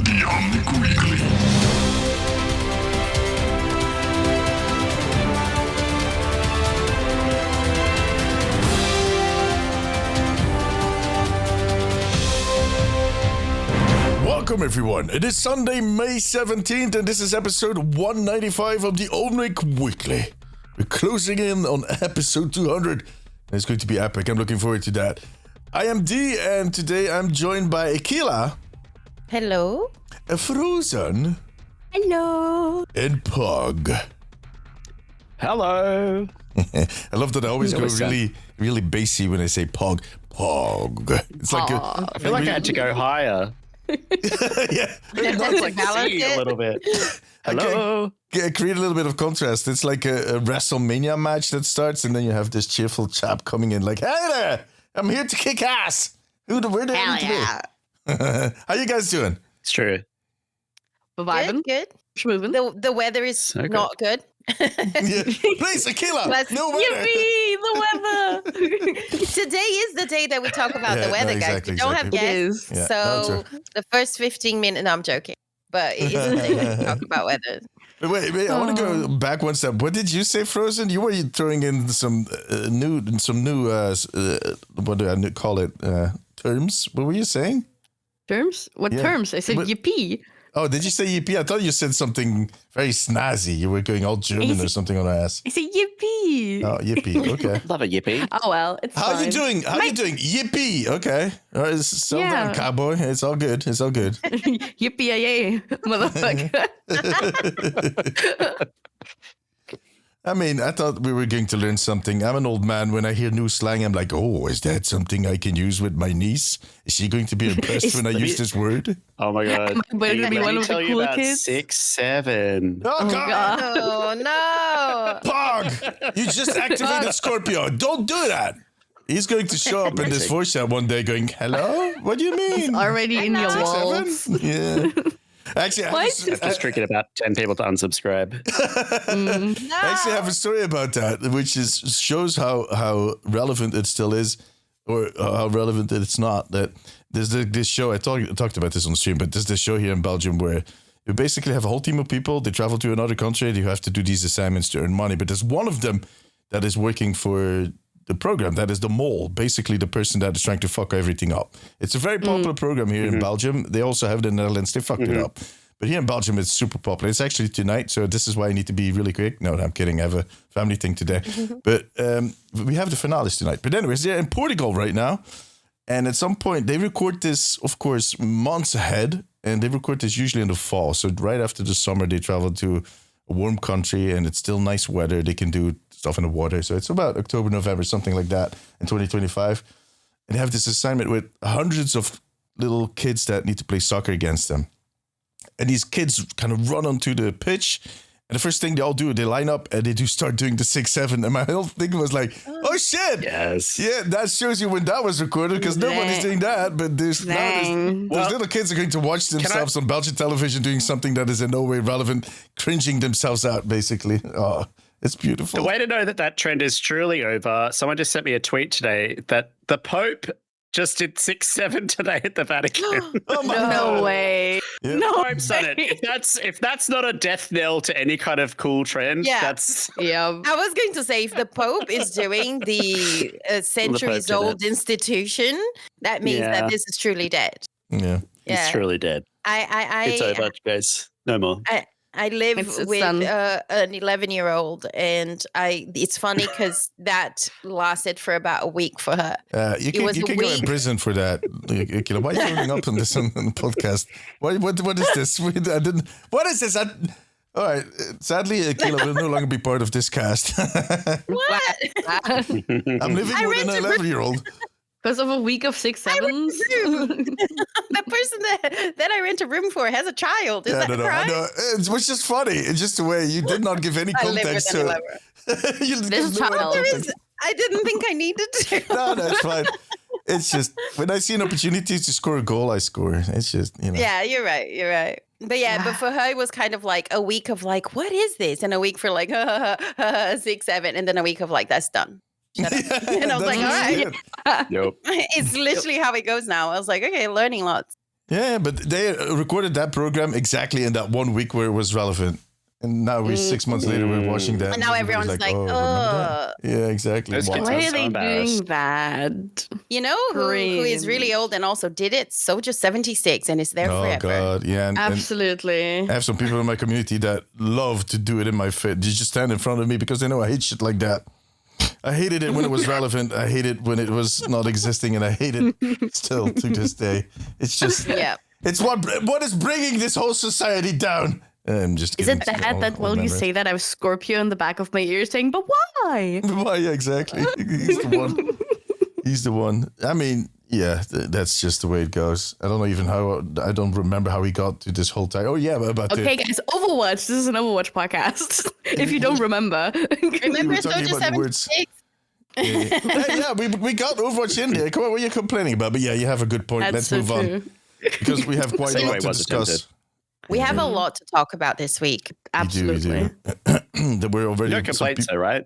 The Omnic Weekly. Welcome everyone. It is Sunday, May 17th, and this is episode 195 of the Omnic Weekly. We're closing in on episode 200. And it's going to be epic. I'm looking forward to that. I am D, and today I'm joined by Akila. Hello. Frozen. Hello. And Pug. Hello. I love that I always go really bassy when I say Pug. Pug. It's like I feel like I had to go higher. Yeah. It's like singing a little bit. Hello. Create a little bit of contrast. It's like a WrestleMania match that starts, and then you have this cheerful chap coming in like, "Hey there, I'm here to kick ass. Where do I need to be?" How you guys doing? It's true. Good, good. Schmoving. The weather is So good. not good. Yeah. Please, Akila, no weather. Yippee, the weather. Today is the day that we talk about the weather, guys. We don't have guests, Yeah, so the first 15 minutes, no, I'm joking. But it is the day that we talk about weather. But wait, I want to go back one step. What did you say, Frozen? You were throwing in some new what do I call it, terms? What were you saying? Terms? What terms? I said yippee. Oh, did you say yippee? I thought you said something very snazzy. You were going all German or something on our ass. I said yippee. Oh, yippee. Okay. Love a yippee. Oh, well, it's How fine. you doing? How you doing? Yippee. Okay. All right, settle down, cowboy. It's all good. It's all good. Yippee-yay, motherfucker. I mean, I thought we were going to learn something. I'm an old man. When I hear new slang, I'm like, oh, is that something I can use with my niece? Is she going to be impressed when I use this word? Oh my god. But it'll be one of the you cool about kids. 6, 7. Oh, God. Oh, no. Pog, you just activated Scorpio. Don't do that. He's going to show up in this voice chat one day going, hello? What do you mean? Already in your walls. 6, 7? Yeah. Actually, I Just tricking about 10 people to unsubscribe. I actually have a story about that, which shows how relevant it still is, or how relevant it's not. That there's this show, I talked about this on stream, but there's this show here in Belgium where you basically have a whole team of people. They travel to another country. You have to do these assignments to earn money. But there's one of them that is working for the program. That is the mole, basically the person that is trying to fuck everything up. It's a very popular program here in Belgium. They also have it in the Netherlands. They fucked it up. But here in Belgium, it's super popular. It's actually tonight, so this is why I need to be really quick. No, I'm kidding. I have a family thing today. But we have the finales tonight. But anyways, they're in Portugal right now. And at some point, they record this, of course, months ahead. And they record this usually in the fall. So right after the summer, they travel to a warm country and it's still nice weather. They can do stuff in the water. So it's about October, November, something like that in 2025. And they have this assignment with hundreds of little kids that need to play soccer against them. And these kids kind of run onto the pitch. And the first thing they all do, they line up and they do start doing the 6-7. And my whole thing was like, oh shit. Yes. Yeah, that shows you when that was recorded because nobody's doing that. But those little kids are going to watch themselves on Belgian television doing something that is in no way relevant, cringing themselves out, basically. Oh, it's beautiful. The way to know that trend is truly over, someone just sent me a tweet today that the Pope just did 6-7 today at the Vatican. Oh my No way. Yeah. No Pope's done it. If that's not a death knell to any kind of cool trend, that's Yeah. I was going to say, if the Pope is doing the centuries-old institution, that means that this is truly dead. Yeah. it's truly dead. It's over, guys. No more. I live It's with done. an 11-year-old, and it's funny because that lasted for about a week for her. You can go in prison for that. Akila. Why are you running up on this on the podcast? What is this? What is this? All right. Sadly, Akila will no longer be part of this cast. What? I'm living with an 11-year-old. Because of a week of 6-7s. The person that I rent a room for has a child. Is that a crime? No. Which is funny. It's just the way you did not give any context to it. There's a child. I didn't think I needed to. No, it's fine. It's just when I see an opportunity to score a goal, I score. It's just, Yeah, you're right. But yeah, but for her, it was kind of like a week of like, what is this? And a week for like, 6, 7. And then a week of like, that's done. Shut up. And I was like, all right. Nope. It's literally how it goes now. I was like, okay, learning lots. Yeah, but they recorded that program exactly in that 1 week where it was relevant. And now we're 6 months later, we're watching that. And now everyone's like, remember that? Yeah, exactly. Those kids Why I'm are so they doing embarrassed. that? You know who is really old and also did it? Soldier 76 and it's there Oh, forever. God. Yeah. And Absolutely. I have some people in my community that love to do it in my face. They just stand in front of me because they know I hate shit like that. I hated it when it was relevant. I hate it when it was not existing. And I hate it still to this day. It's just, Yeah. it's what is bringing this whole society down. I'm just Is kidding. it bad that while you say that I have Scorpio in the back of my ear saying, but why? Why, yeah, exactly. He's the one. He's the one. I mean, yeah, that's just the way it goes. I don't know even how, I don't remember how he got to this whole time. Oh, yeah, about Okay, guys, Overwatch. This is an Overwatch podcast. If you don't remember. Remember were talking Soldier about the words. 76? Yeah, we got Overwatch in there. Come on, what are you complaining about? But yeah, you have a good point. Let's That's so move on. true. Because we have quite a Anyway, lot to was discuss. attempted. We have a lot to talk about this week. Absolutely. We do. That we're already No complaints, though, right?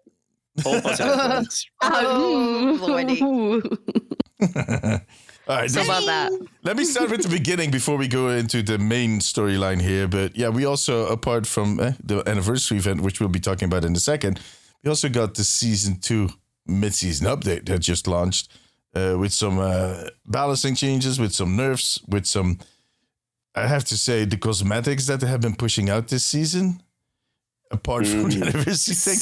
All positive points. Oh, Lordy. All right, So about that. let me start with the beginning before we go into the main storyline here. But yeah, we also, apart from the anniversary event, which we'll be talking about in a second, we also got the season 2 mid-season update that just launched with some balancing changes, with some nerfs, with some, I have to say, the cosmetics that they have been pushing out this season, apart from the anniversary thing.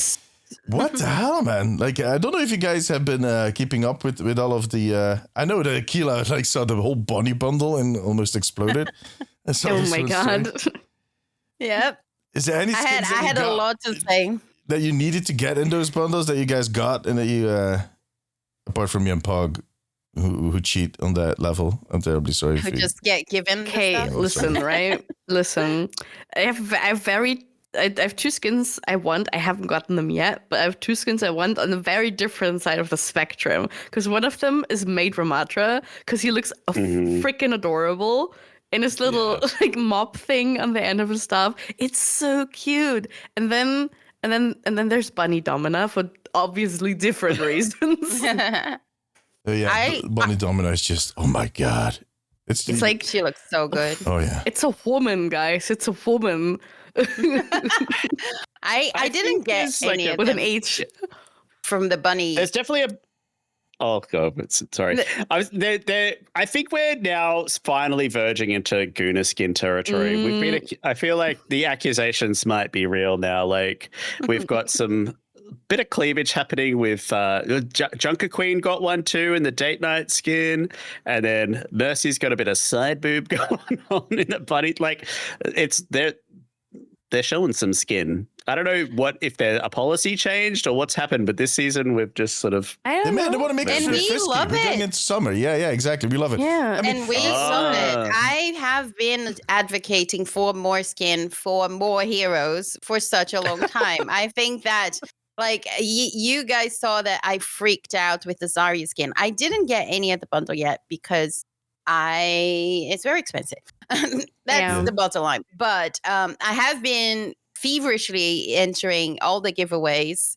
What the hell, man? Like, I don't know if you guys have been keeping up with all of the... I know that Akila saw the whole bunny bundle and almost exploded. Oh my god. Yep. Is there any I skins that you had a got lot to say. that you needed to get in those bundles that you guys got and that you, apart from me and Pog, who cheat on that level? I'm terribly sorry Who for you. just get given the Okay, stuff. listen, right? Listen. I have 2 skins I want. I haven't gotten them yet, but I have 2 skins I want on a very different side of the spectrum. Because one of them is Maid Ramatra, because he looks freaking adorable. And his little mop thing on the end of his stuff. It's so cute. And then there's Bunny Domina for obviously different reasons. Oh, yeah, Bunny Domino is just, oh my god. It's like She looks so good. oh yeah. it's a woman, guys. It's a woman. I didn't get there's, like, any of With an them H. from the bunny. There's definitely a. Oh god, sorry. I think we're now finally verging into Guna skin territory. We've been. I feel like the accusations might be real now. Like we've got some bit of cleavage happening with Junker Queen got one too in the date night skin, and then Mercy's got a bit of side boob going on in the bunny. Like it's they're showing some skin. I don't know if a policy changed or what's happened, but this season we've just sort of. I don't They know. want to make it And we frisky. love We're going it. into summer. Yeah, exactly. We love it. Yeah. And we love it. I have been advocating for more skin, for more heroes for such a long time. I think that, like, you guys saw that I freaked out with the Zarya skin. I didn't get any of the bundle yet because it's very expensive. That's the bottom line. But I have been feverishly entering all the giveaways,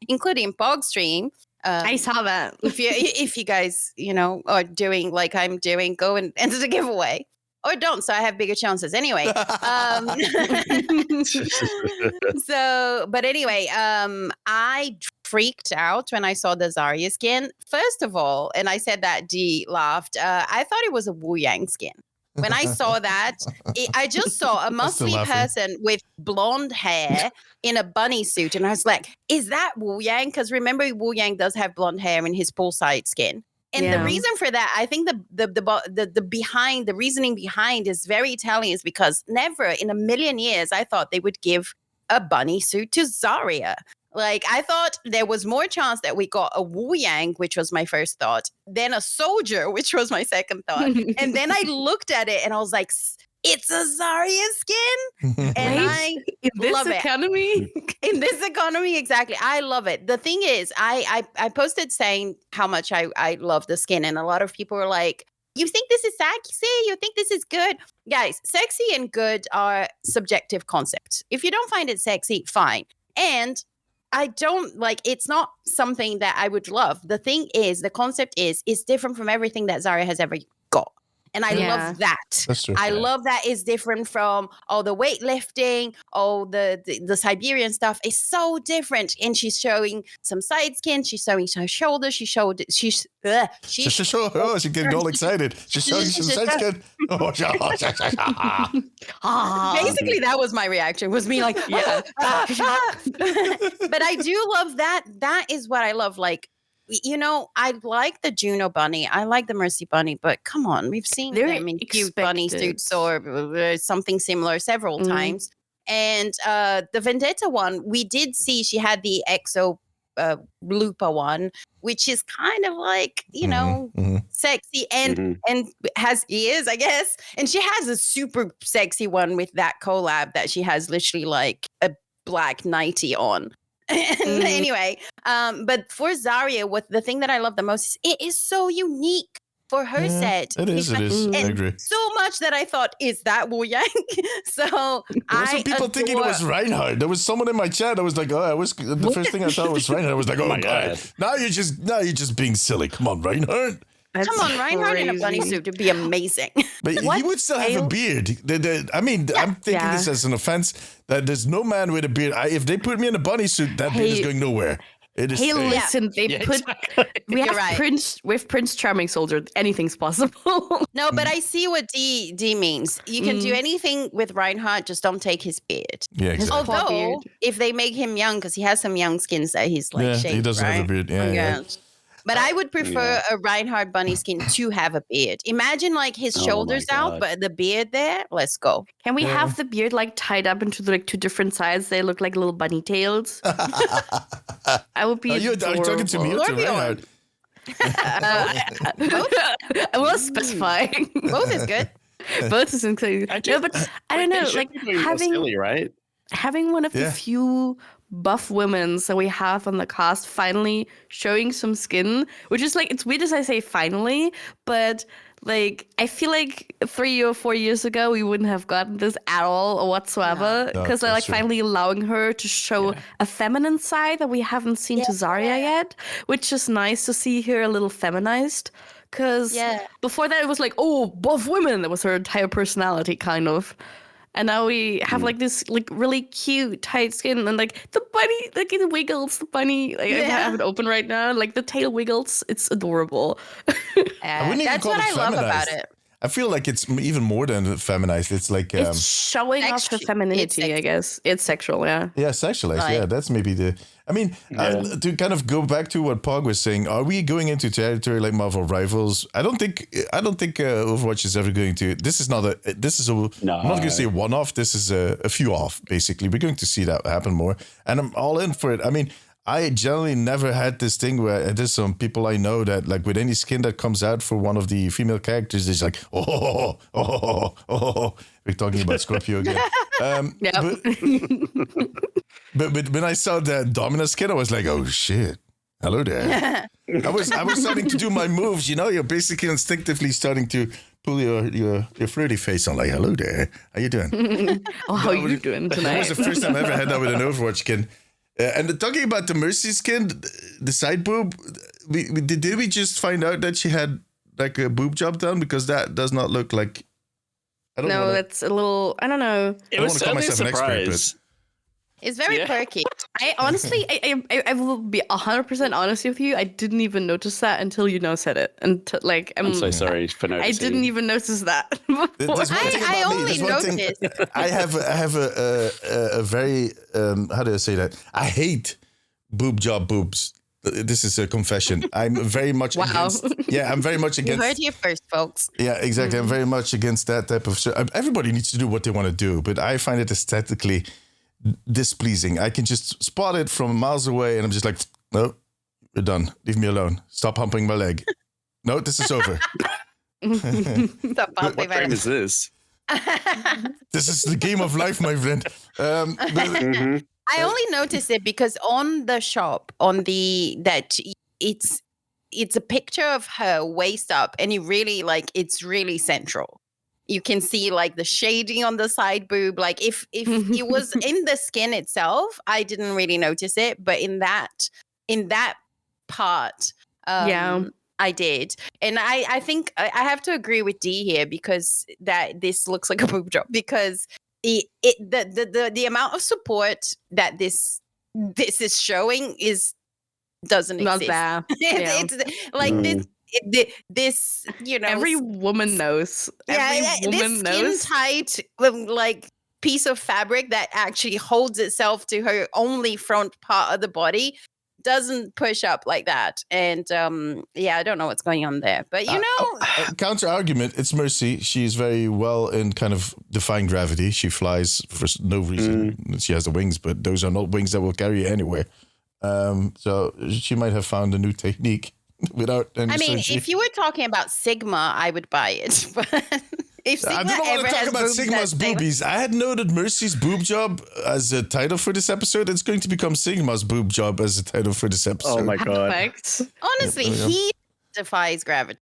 including Pog Stream. I saw that. If you guys, are doing like I'm doing, go and enter the giveaway. Or don't, so I have bigger chances. Anyway. But anyway, I freaked out when I saw the Zarya skin. First of all, and I said that Dee laughed, I thought it was a Wu Yang skin. When I saw that, I just saw a muscly person with blonde hair in a bunny suit. And I was like, is that Wu Yang? Because remember, Wu Yang does have blonde hair in his poolside skin. And the reason for that, I think the reasoning behind is very telling, is because never in a million years I thought they would give a bunny suit to Zarya. Like, I thought there was more chance that we got a Wu Yang, which was my first thought, then a soldier, which was my second thought. And then I looked at it and I was like, it's a Zarya skin. And I in this love economy. In this economy, exactly. I love it. The thing is, I posted saying how much I love the skin. And a lot of people were like, you think this is sexy? You think this is good? Guys, sexy and good are subjective concepts. If you don't find it sexy, fine. And I don't it's not something that I would love. The thing is, the concept is different from everything that Zarya has ever got. And I love that. That's true. I love that it's different from all the weightlifting, all the Siberian stuff. It's so different. And she's showing some side skin. She's showing her shoulders. She's oh, she's getting all excited. She's showing some side skin. Basically, that was my reaction. Was me like, yeah. But I do love that. That is what I love. Like, you know, I like the Juno bunny. I like the Mercy bunny, but come on, we've seen them in cute bunny suits or something similar several times. And the Vendetta one, we did see she had the Exo Lupa one, which is kind of like, you know, sexy and has ears, I guess. And she has a super sexy one with that collab that she has literally like a black nightie on. Anyway, but for Zarya, the thing that I love the most is it is so unique for her set. It is. I agree. So much that I thought, is that Wu Yang? So there were some people thinking it was Reinhardt. There was someone in my chat that was like, the first thing I thought was Reinhardt. I was like, oh my God. Now you're just being silly. Come on, Reinhardt. Come on, Reinhardt in a bunny suit would be amazing. But he would still have a beard. I mean, I'm thinking this as an offense that there's no man with a beard. If they put me in a bunny suit, that beard is going nowhere. It is. Hey, listen, we have Prince Charming Soldier. Anything's possible. No, but I see what D means. You can do anything with Reinhardt, just don't take his beard. Yeah, exactly. Although, if they make him young, because he has some young skins that he's like shaved, he doesn't have a beard. Yeah. But I would prefer a Reinhardt bunny skin to have a beard. Imagine like his shoulders out, but the beard there. Let's go. Can we have the beard like tied up into like two different sides? They look like little bunny tails. I would be. Are you talking to me or to Reinhardt? I was specifying. Both is good. Both is including. No, but I don't know. Like having one of the few buff women that we have on the cast finally showing some skin, which is like, it's weird as I say finally, but like I feel like 3 or 4 years ago we wouldn't have gotten this at all or whatsoever, because they're like finally allowing her to show a feminine side that we haven't seen to Zarya yet, which is nice to see her a little feminized. Because before that it was like, oh, buff women, that was her entire personality kind of. And now we have like this like really cute tight skin, and like the bunny, like it wiggles. The bunny, like I have it open right now. Like the tail wiggles. It's adorable. That's what I love about it. I feel like it's even more than feminized. It's like it's showing off her femininity. I guess it's sexual. Yeah, sexualized. Right. Yeah, that's maybe the. I mean, to kind of go back to what Pog was saying, are we going into territory like Marvel Rivals? I don't think Overwatch is ever going to. This is not a. I'm not going to say one-off. This is a few off. Basically, we're going to see that happen more, and I'm all in for it. I mean, I generally never had this thing where there's some people I know that like with any skin that comes out for one of the female characters, it's like, oh. We're talking about Scorpio again. But when I saw that Domina skin, I was like, oh shit. Hello there. I was starting to do my moves, you know, you're basically instinctively starting to pull your flirty face on, like, hello there. How you doing? How are you doing tonight? That was the first time I ever had that with an Overwatch skin. And talking about the Mercy skin, the side boob, did we just find out that she had like a boob job done? Because that does not look like. That's a little. I don't know. It was certainly a surprise. It's very quirky. I honestly, I will be 100% honest with you. I didn't even notice that until you now said it. And I'm so sorry for noticing. I didn't even notice that. I only noticed. I have a very how do I say that? I hate boob job boobs. This is a confession. I'm very much against. Yeah, I'm very much against. You heard here first, folks. Yeah, exactly. I'm very much against that type of. Everybody needs to do what they want to do, but I find it aesthetically displeasing. I can just spot it from miles away, and I'm just like, no, we're done. Leave me alone. Stop humping my leg. No, this is over. Stop humping my leg. What is this? This is the game of life, my friend. I only noticed it because on the shop, it's a picture of her waist up, and it's really central. You can see like the shading on the side boob. Like if it was in the skin itself, I didn't really notice it, but in that part, I did. And I think I have to agree with Dee here because that this looks like a boob job because the amount of support that this is showing doesn't Not exist. there. Yeah. It's like this, you know, Every woman knows. Every woman this knows. skin tight like piece of fabric that actually holds itself to her only front part of the body doesn't push up like that. And I don't know what's going on there, but you know, counter argument, it's Mercy. She's very well in kind of defying gravity. She flies for no reason. She has the wings, but those are not wings that will carry you anywhere. So she might have found a new technique without any surgery. if you were talking about Sigma, I would buy it. But if Sigma I don't want to talk about Sigma's boobies. I had noted Mercy's boob job as a title for this episode. It's going to become Sigma's boob job as a title for this episode. Oh my god! Perfect. Honestly, he defies gravity.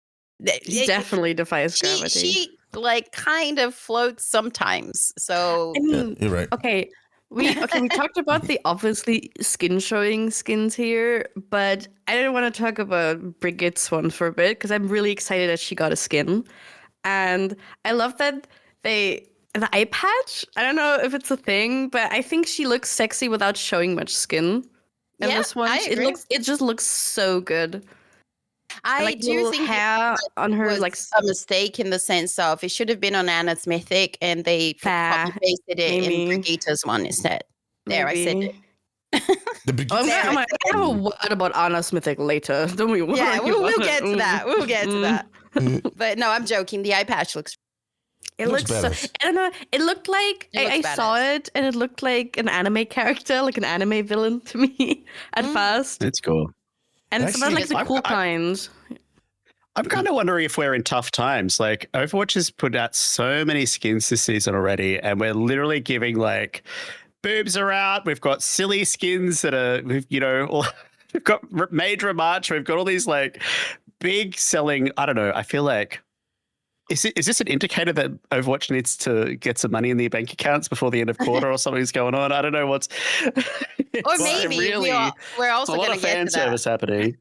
He definitely defies gravity. She like kind of floats sometimes. So I mean, you're right. Okay. We talked about the obviously skin showing skins here, but I didn't want to talk about Brigitte's one for a bit because I'm really excited that she got a skin. And I love that the eye patch, I don't know if it's a thing, but I think she looks sexy without showing much skin. And this one, it just looks so good. I do think hair on her was like a mistake in the sense of it should have been on Anna's Mythic and they copy pasted it in Brigitte's one instead. There, I said it. I'm gonna have a word about Anna's Mythic later. Don't we? Yeah, we'll get to that. We'll get to that. But no, I'm joking. The eye patch looks. It looks so, I don't know. It looked like I saw it, and it looked like an anime character, like an anime villain to me at first. It's cool, and it's not like the cool kind. I'm kind of wondering if we're in tough times. Like Overwatch has put out so many skins this season already, and we're literally giving like boobs are out. We've got silly skins that are, you know, we've got Major March. We've got all these like big selling. I don't know. I feel like is this an indicator that Overwatch needs to get some money in their bank accounts before the end of quarter or something's going on? I don't know what's. Or maybe we're also going to get to that. A lot of fan service happening.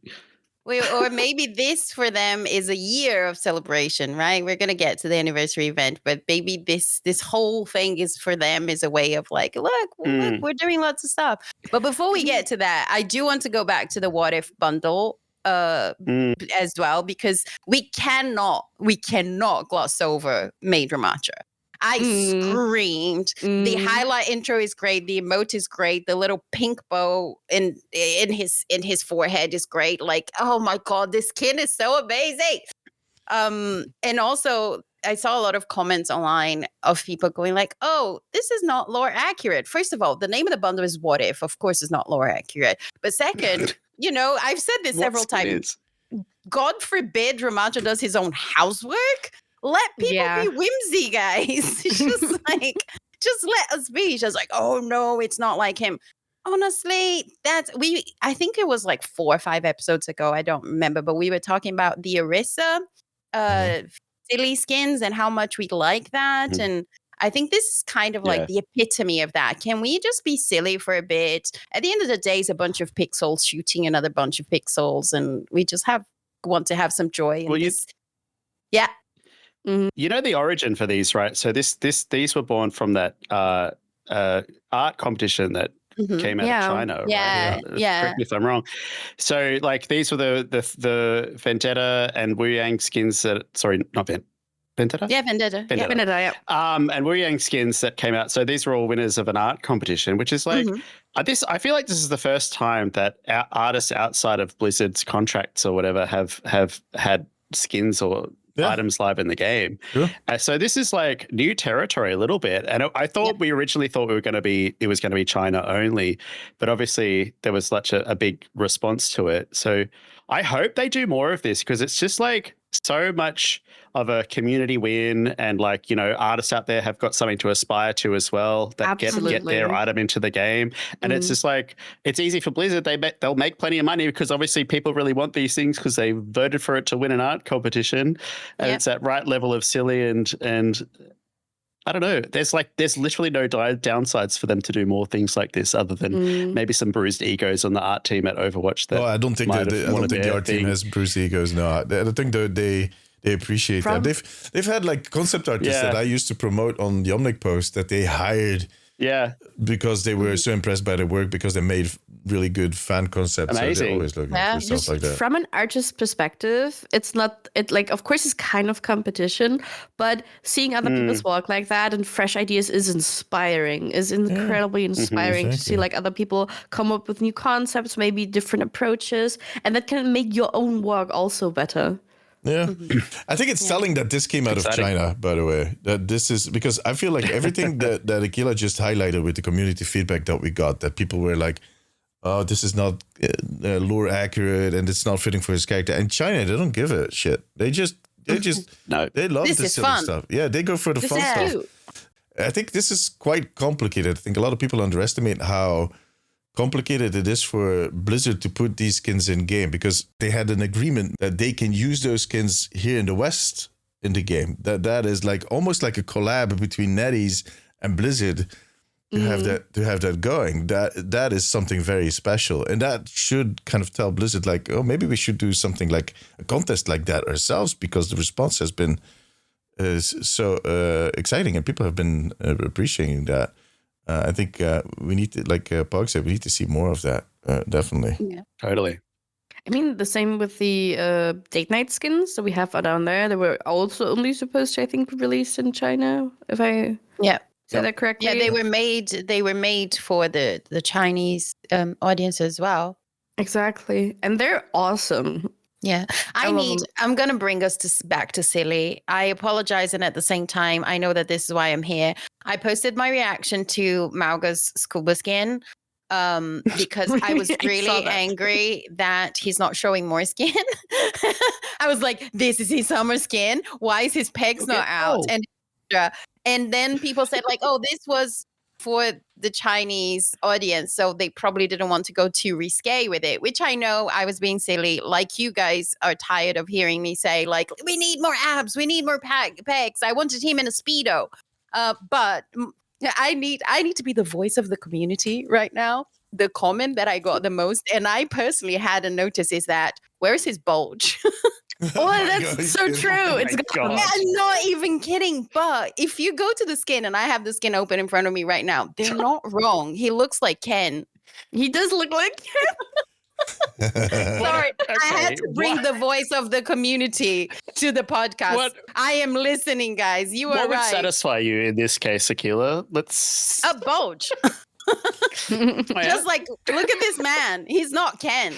Or maybe this for them is a year of celebration, right? We're going to get to the anniversary event, but maybe this whole thing is for them is a way of like, look, we're doing lots of stuff. But before we get to that, I do want to go back to the What If bundle as well, because we cannot gloss over Major Matcha. I screamed. The highlight intro is great. The emote is great. The little pink bow in his forehead is great. Like, oh my god, this skin is so amazing. And also I saw a lot of comments online of people going like, oh, this is not lore accurate. First of all, the name of the bundle is What If. Of course, it's not lore accurate. But second, you know, I've said this several times. God forbid Ramacha does his own housework. Let people be whimsy, guys. just let us be. She's like, oh no, it's not like him. Honestly, I think it was like 4 or 5 episodes ago. I don't remember, but we were talking about the Orisa silly skins and how much we like that. And I think this is kind of like the epitome of that. Can we just be silly for a bit? At the end of the day, it's a bunch of pixels shooting another bunch of pixels, and we just want to have some joy in this. Yeah. You know the origin for these, right? So these were born from that art competition that came out of China, right? Yeah. Correct me if I'm wrong. So like these were the Vendetta and Wu Yang skins that not Vendetta? Yeah, Vendetta. Vendetta, yeah. And Wu Yang skins that came out. So these were all winners of an art competition, which is like I feel like this is the first time that artists outside of Blizzard's contracts or whatever have had skins or items live in the game. Sure. So this is like new territory a little bit. And I thought we originally thought it was going to be China only, but obviously there was such a big response to it. So I hope they do more of this because it's just like so much of a community win, and like, you know, artists out there have got something to aspire to as well that get their item into the game. And it's just like, it's easy for Blizzard. They'll make plenty of money because obviously people really want these things because they voted for it to win an art competition, and it's that right level of silly and I don't know. There's literally no downsides for them to do more things like this, other than maybe some bruised egos on the art team at Overwatch. That I don't think the art team has bruised egos. No, I think they appreciate that. They've had like concept artists that I used to promote on the Omnic post that they hired. Yeah, because they were so impressed by the work, because they made really good fan concepts. Amazing. So they're always looking for stuff like that. From an artist's perspective, it's not of course it's kind of competition, but seeing other people's work like that and fresh ideas is inspiring, is incredibly inspiring to see like other people come up with new concepts, maybe different approaches, and that can make your own work also better. Yeah, I think it's telling that this came out of China, by the way. That this is because I feel like everything that Akila just highlighted with the community feedback that we got, that people were like, oh, this is not lore accurate and it's not fitting for his character. And China, they don't give a shit. They just no. They love this silly stuff. Yeah, they go for the fun stuff. I think this is quite complicated. I think a lot of people underestimate how complicated it is for Blizzard to put these skins in game, because they had an agreement that they can use those skins here in the West in the game. That is like almost like a collab between NetEase and Blizzard to have that going. That is something very special, and that should kind of tell Blizzard like, oh, maybe we should do something like a contest like that ourselves, because the response has been so exciting and people have been appreciating that. I think we need to, like Pog said, we need to see more of that, definitely. Yeah, totally. I mean, the same with the Date Night skins that we have down there. They were also only supposed to, I think, be released in China, if I say that correctly. Yeah, they were made for the Chinese audience as well. Exactly, and they're awesome. Yeah, I'm going to bring us back to silly. I apologize, and at the same time, I know that this is why I'm here. I posted my reaction to Mauga's scuba skin because I was really angry that he's not showing more skin. I was like, this is his summer skin. Why is his pegs not out? And then people said like, oh, this was for the Chinese audience, so they probably didn't want to go too risque with it, which I know I was being silly. Like, you guys are tired of hearing me say like, we need more abs, we need more pecs. I wanted him in a Speedo. But I need to be the voice of the community right now. The comment that I got the most, and I personally had a notice, is that, where's his bulge? That's so true. It's gone. I'm not even kidding. But if you go to the skin, and I have the skin open in front of me right now, they're not wrong. He looks like Ken. He does look like Ken. Sorry, I had to bring the voice of the community to the podcast. I am listening, guys. You are right. What would satisfy you in this case, Akila? A bulge. Just like, look at this man. He's not Ken.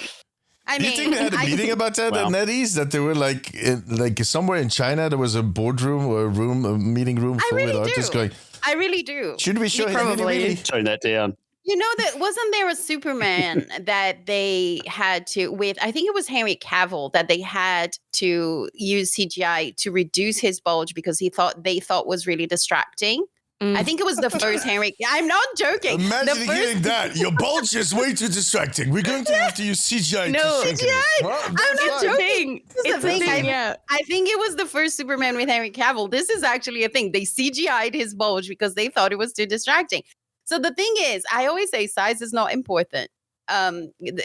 Do you think they had a meeting about that at NetEase? That they were like somewhere in China, there was a boardroom or a meeting room full with artists going. I really do. Should we show him? Probably tone that down. You know, that wasn't there a Superman that they had to, with, I think it was Henry Cavill, that they had to use CGI to reduce his bulge because they thought was really distracting. I think it was the first Henry. I'm not joking. Imagine hearing that. Your bulge is way too distracting. We're going to have to use CGI. No, CGI. I'm not joking. It's a thing. I think it was the first Superman with Henry Cavill. This is actually a thing. They CGI'd his bulge because they thought it was too distracting. So the thing is, I always say size is not important.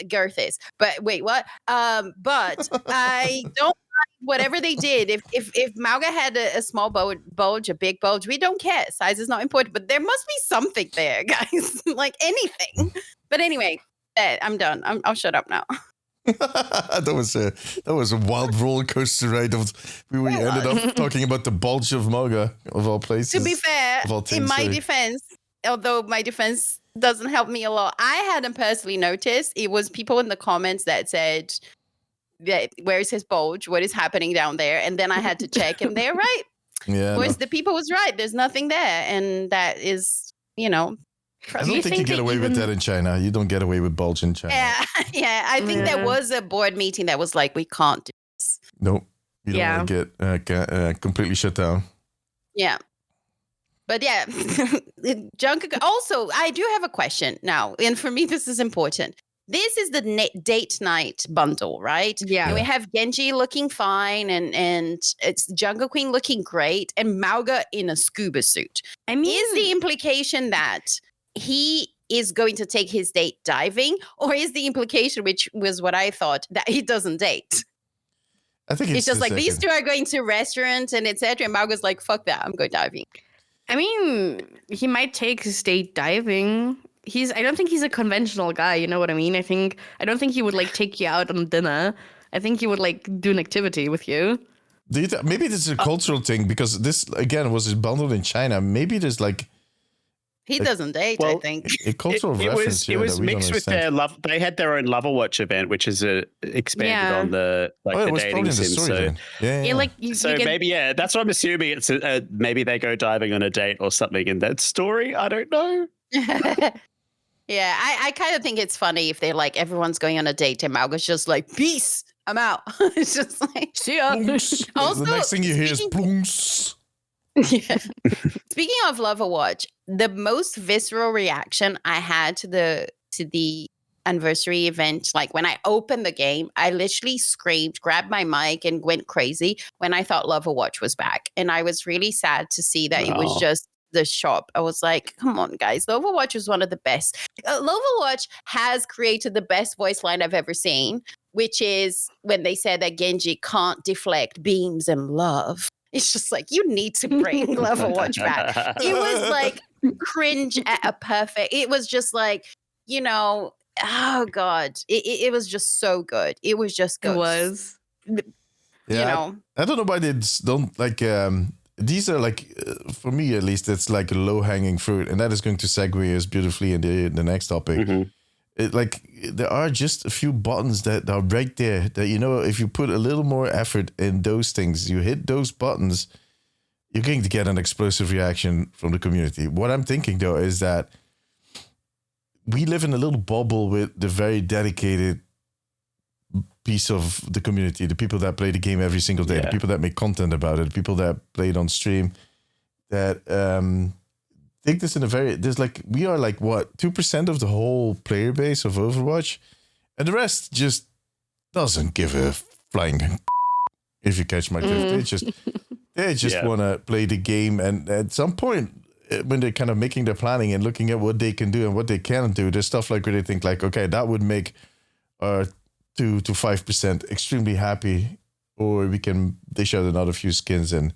Girth is. But wait, what? But I don't. Whatever they did, if Mauga had a small bulge, a big bulge, we don't care. Size is not important, but there must be something there, guys. Like anything. But anyway, I'm done. I'll shut up now. that was a wild roller coaster ride. We ended up talking about the bulge of Mauga, of all places. To be fair, in my defense, although my defense doesn't help me a lot, I hadn't personally noticed. It was people in the comments that said, where's his bulge? What is happening down there? And then I had to check, and they're right. Yeah, the people was right. There's nothing there, and that is, I don't think you get away with that in China. You don't get away with bulge in China. Yeah. I think there was a board meeting that was like, we can't do this. Nope. You don't want to get completely shut down. Yeah. But also, I do have a question now, and for me, this is important. this is the date night bundle, right? Yeah. And we have Genji looking fine, and it's Jungle Queen looking great, and Mauga in a scuba suit. I mean, Is the implication that he is going to take his date diving, or is the implication, which was what I thought, that he doesn't date? I think It's just like these two are going to restaurants and etc. And Mauga's like, fuck that, I'm going diving. I mean, he might take his date diving. I don't think he's a conventional guy, you know what I mean? I don't think he would like take you out on dinner. I think he would like do an activity with you. Maybe this is a cultural thing, because this again was bundled in China. Maybe there's like he doesn't date, I think. A cultural reference. It was mixed with their love. They had their own Loverwatch event, which is expanded on the the dating sim. So maybe that's what I'm assuming. It's maybe they go diving on a date or something in that story. I don't know. Yeah, I kind of think it's funny if they're like everyone's going on a date and Mauga's just like, peace, I'm out. It's just like, see ya. Also, the next thing you hear is plunks. Yeah. Speaking of Loverwatch, the most visceral reaction I had to the anniversary event, like when I opened the game, I literally screamed, grabbed my mic, and went crazy when I thought Loverwatch was back. And I was really sad to see that it was just the shop. I was like, come on, guys. Loverwatch was one of the best. Loverwatch has created the best voice line I've ever seen, which is when they said that Genji can't deflect beams and love. It's just like, you need to bring Loverwatch back. It was like cringe at a perfect. It was just like, oh God. It was just so good. It was just good. It was. I don't know why they don't like. These are like, for me at least, it's like low hanging fruit, and that is going to segue us beautifully in the next topic. Mm-hmm. There are just a few buttons that are right there that, if you put a little more effort in those things, you hit those buttons, you're going to get an explosive reaction from the community. What I'm thinking though is that we live in a little bubble with the very dedicated piece of the community, the people that play the game every single day, the people that make content about it, the people that play it on stream, that take this in we are like what, 2% of the whole player base of Overwatch, and the rest just doesn't give a flying if you catch my drift. They just want to play the game, and at some point when they're kind of making their planning and looking at what they can do and what they can't do, there's stuff like where they think like, okay, that would make our 2 to 5% extremely happy, or we can dish out another few skins and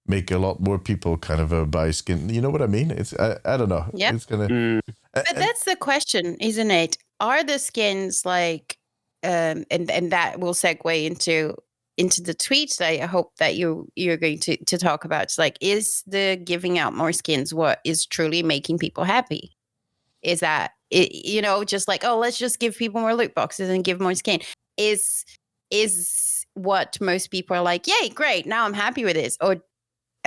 make a lot more people kind of buy skin. You know what I mean? It's I don't know. Yeah. It's gonna. But that's the question, isn't it? Are the skins like, and that will segue into the tweets I hope that you're going to talk about. It's like, is the giving out more skins what is truly making people happy? Is that just like, oh, let's just give people more loot boxes and give more skin? Is what most people are like, yay, great, now I'm happy with this? Or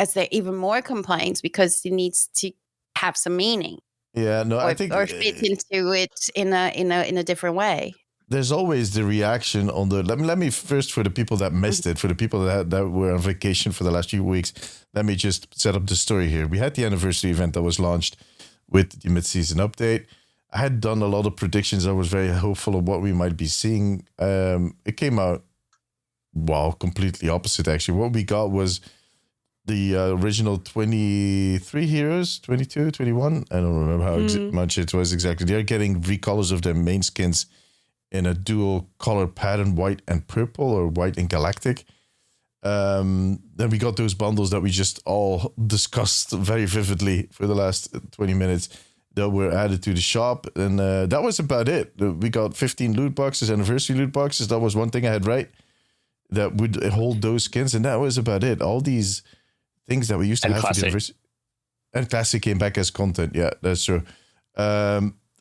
is there even more complaints because it needs to have some meaning? Yeah, no, I think, or fit into it in a different way. There's always the reaction on the. Let me first, for the people that missed it, for the people that were on vacation for the last few weeks, let me just set up the story here. We had the anniversary event that was launched with the mid-season update. I had done a lot of predictions. I was very hopeful of what we might be seeing. It came out, completely opposite actually. What we got was the original 23 heroes, 22, 21. I don't remember how much it was exactly. They're getting recolors of their main skins in a dual color pattern, white and purple, or white and galactic. Then we got those bundles that we just all discussed very vividly for the last 20 minutes that were added to the shop. And that was about it. We got 15 loot boxes, anniversary loot boxes. That was one thing I had right, that would hold those skins. And that was about it. All these things that we used to have for the anniversary. And Classic came back as content. Yeah, that's true.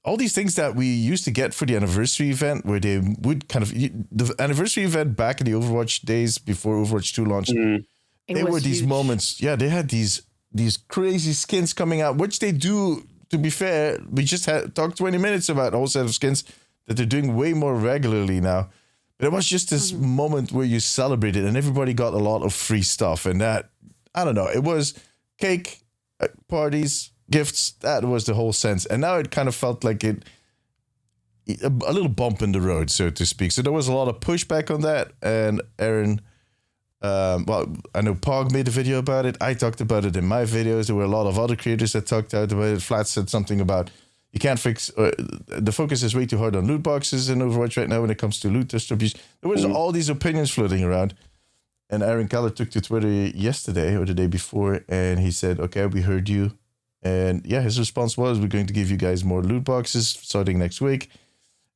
All these things that we used to get for the anniversary event, where they would kind of, the anniversary event back in the Overwatch days before Overwatch 2 launched, there were these moments. Yeah, they had these crazy skins coming out, which they do, to be fair. We just talked 20 minutes about a whole set of skins that they're doing way more regularly now. But it was just this moment where you celebrated and everybody got a lot of free stuff. And that, I don't know, it was cake, parties, gifts. That was the whole sense. And now it kind of felt like a little bump in the road, so to speak. So there was a lot of pushback on that. And Aaron, well, I know Pog made a video about it. I talked about it in my videos. There were a lot of other creators that talked out about it. Flat said something about you can't fix. The focus is way too hard on loot boxes in Overwatch right now when it comes to loot distribution. There was all these opinions floating around. And Aaron Keller took to Twitter yesterday or the day before, and he said, "Okay, we heard you." And yeah, his response was, "We're going to give you guys more loot boxes starting next week.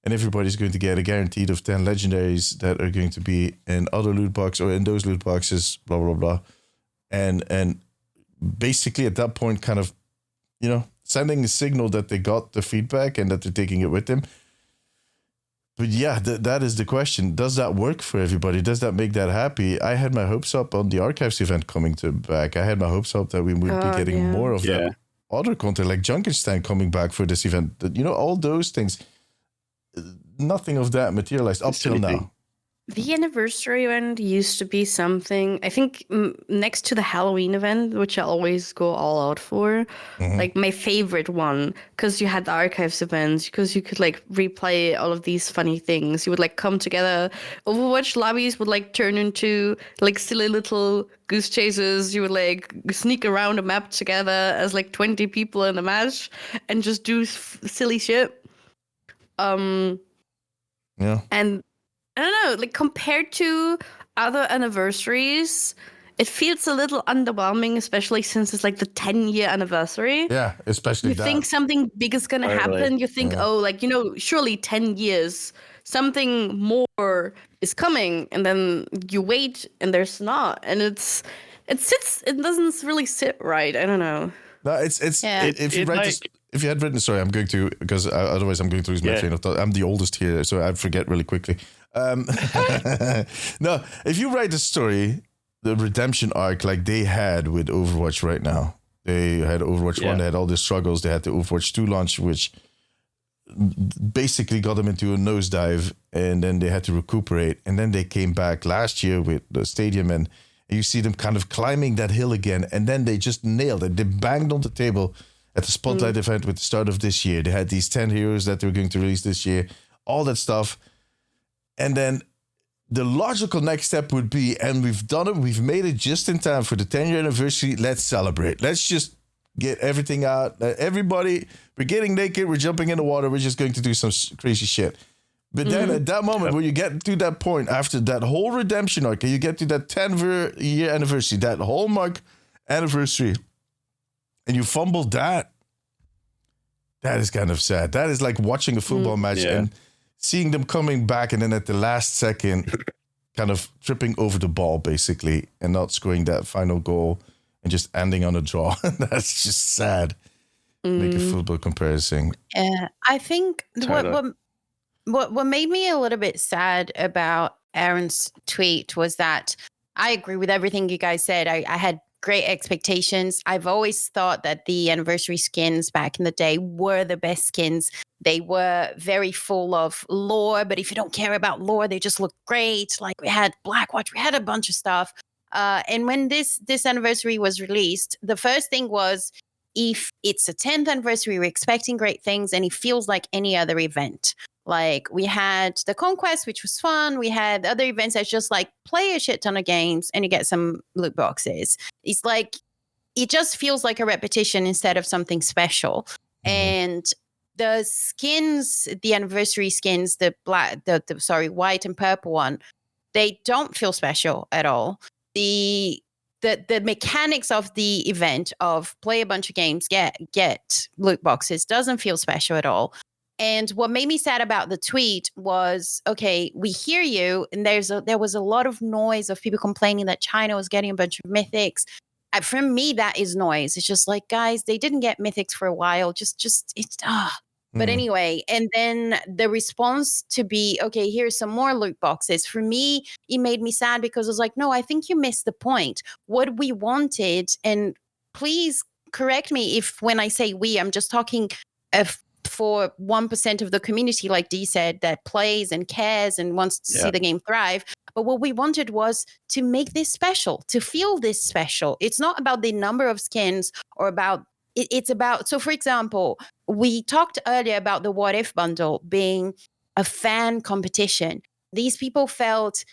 And everybody's going to get a guaranteed of 10 legendaries that are going to be in other loot box or in those loot boxes, blah, blah, blah." And basically at that point, kind of, sending a signal that they got the feedback and that they're taking it with them. But yeah, that is the question. Does that work for everybody? Does that make that happy? I had my hopes up on the Archives event coming back. I had my hopes up that we would be getting more of that other content, like Junkenstein coming back for this event. All those things. Nothing of that materialized up till now. The anniversary event used to be something, I think, next to the Halloween event, which I always go all out for, like my favorite one, because you had the Archives events, because you could like replay all of these funny things. You would like come together. Overwatch lobbies would like turn into like silly little goose chases. You would like sneak around a map together as like 20 people in a match and just do silly shit. Yeah. And I don't know, like compared to other anniversaries, it feels a little underwhelming, especially since it's like the 10-year anniversary. Yeah, especially you that. think something big is going to happen. You think, surely 10 years, something more is coming. And then you wait and there's not. And it doesn't really sit right. I don't know. No, if you had written, sorry, I'm going to, because otherwise I'm going to lose my train of thought. I'm the oldest here, so I forget really quickly. No, if you write a story, the redemption arc like they had with Overwatch right now, they had Overwatch 1, they had all the struggles, they had the Overwatch 2 launch, which basically got them into a nosedive, and then they had to recuperate, and then they came back last year with the stadium, and you see them kind of climbing that hill again, and then they just nailed it. They banged on the table at the Spotlight event with the start of this year. They had these 10 heroes that they were going to release this year, all that stuff. And then the logical next step would be, and we've done it, we've made it just in time for the 10-year anniversary, let's celebrate. Let's just get everything out. Everybody, we're getting naked, we're jumping in the water, we're just going to do some crazy shit. But then at that moment, when you get to that point, after that whole redemption arc, and you get to that 10-year anniversary, that hallmark anniversary, and you fumble that is kind of sad. That is like watching a football match and seeing them coming back, and then at the last second, kind of tripping over the ball, basically, and not scoring that final goal, and just ending on a draw. That's just sad. Make a football comparison. I think what made me a little bit sad about Aaron's tweet was that I agree with everything you guys said. I had great expectations. I've always thought that the anniversary skins back in the day were the best skins. They were very full of lore, but if you don't care about lore, they just look great. Like we had Blackwatch, we had a bunch of stuff. And when this anniversary was released, the first thing was, if it's a 10th anniversary, we're expecting great things, and it feels like any other event. Like we had the Conquest, which was fun. We had other events that's just like play a shit ton of games and you get some loot boxes. It's like, it just feels like a repetition instead of something special. And the skins, the anniversary skins, the white and purple one, they don't feel special at all. The mechanics of the event of play a bunch of games, get loot boxes doesn't feel special at all. And what made me sad about the tweet was, okay, we hear you, and there was a lot of noise of people complaining that China was getting a bunch of mythics. For me, that is noise. It's just like, guys, they didn't get mythics for a while. But anyway, and then the response to be, okay, here's some more loot boxes. For me, it made me sad because I was like, no, I think you missed the point. What we wanted, and please correct me if when I say we, I'm just talking for 1% of the community, like Dee said, that plays and cares and wants to see the game thrive. But what we wanted was to make this special, to feel this special. It's not about the number of skins or about it's about, so for example, we talked earlier about the What If bundle being a fan competition. These people felt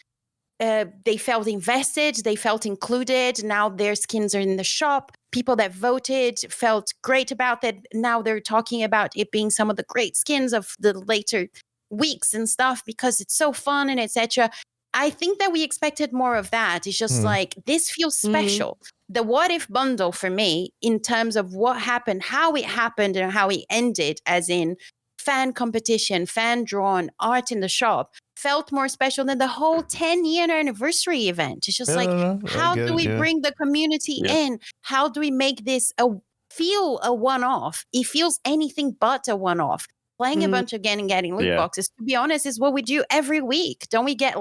they felt invested, they felt included. Now their skins are in the shop. People that voted felt great about that. Now they're talking about it being some of the great skins of the later weeks and stuff because it's so fun and etc. I think that we expected more of that. It's just like, this feels special. The What If bundle for me, in terms of what happened, how it happened and how it ended, as in fan competition, fan drawn, art in the shop, felt more special than the whole 10-year anniversary event. It's just how do we bring the community in? How do we make this feel a one-off? It feels anything but a one-off. Playing a bunch again and getting loot boxes, to be honest, is what we do every week. Don't we get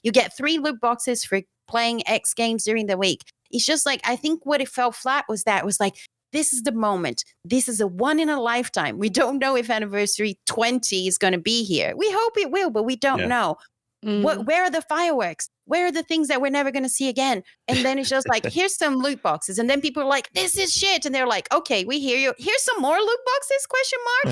you get 3 loot boxes for playing X games during the week? It's just I think what it fell flat was that it was this is the moment. This is a one in a lifetime. We don't know if anniversary 20 is going to be here. We hope it will, but we don't know. Where are the fireworks? Where are the things that we're never going to see again? And then it's just here's some loot boxes. And then people are like, this is shit. And they're like, okay, we hear you. Here's some more loot boxes, ?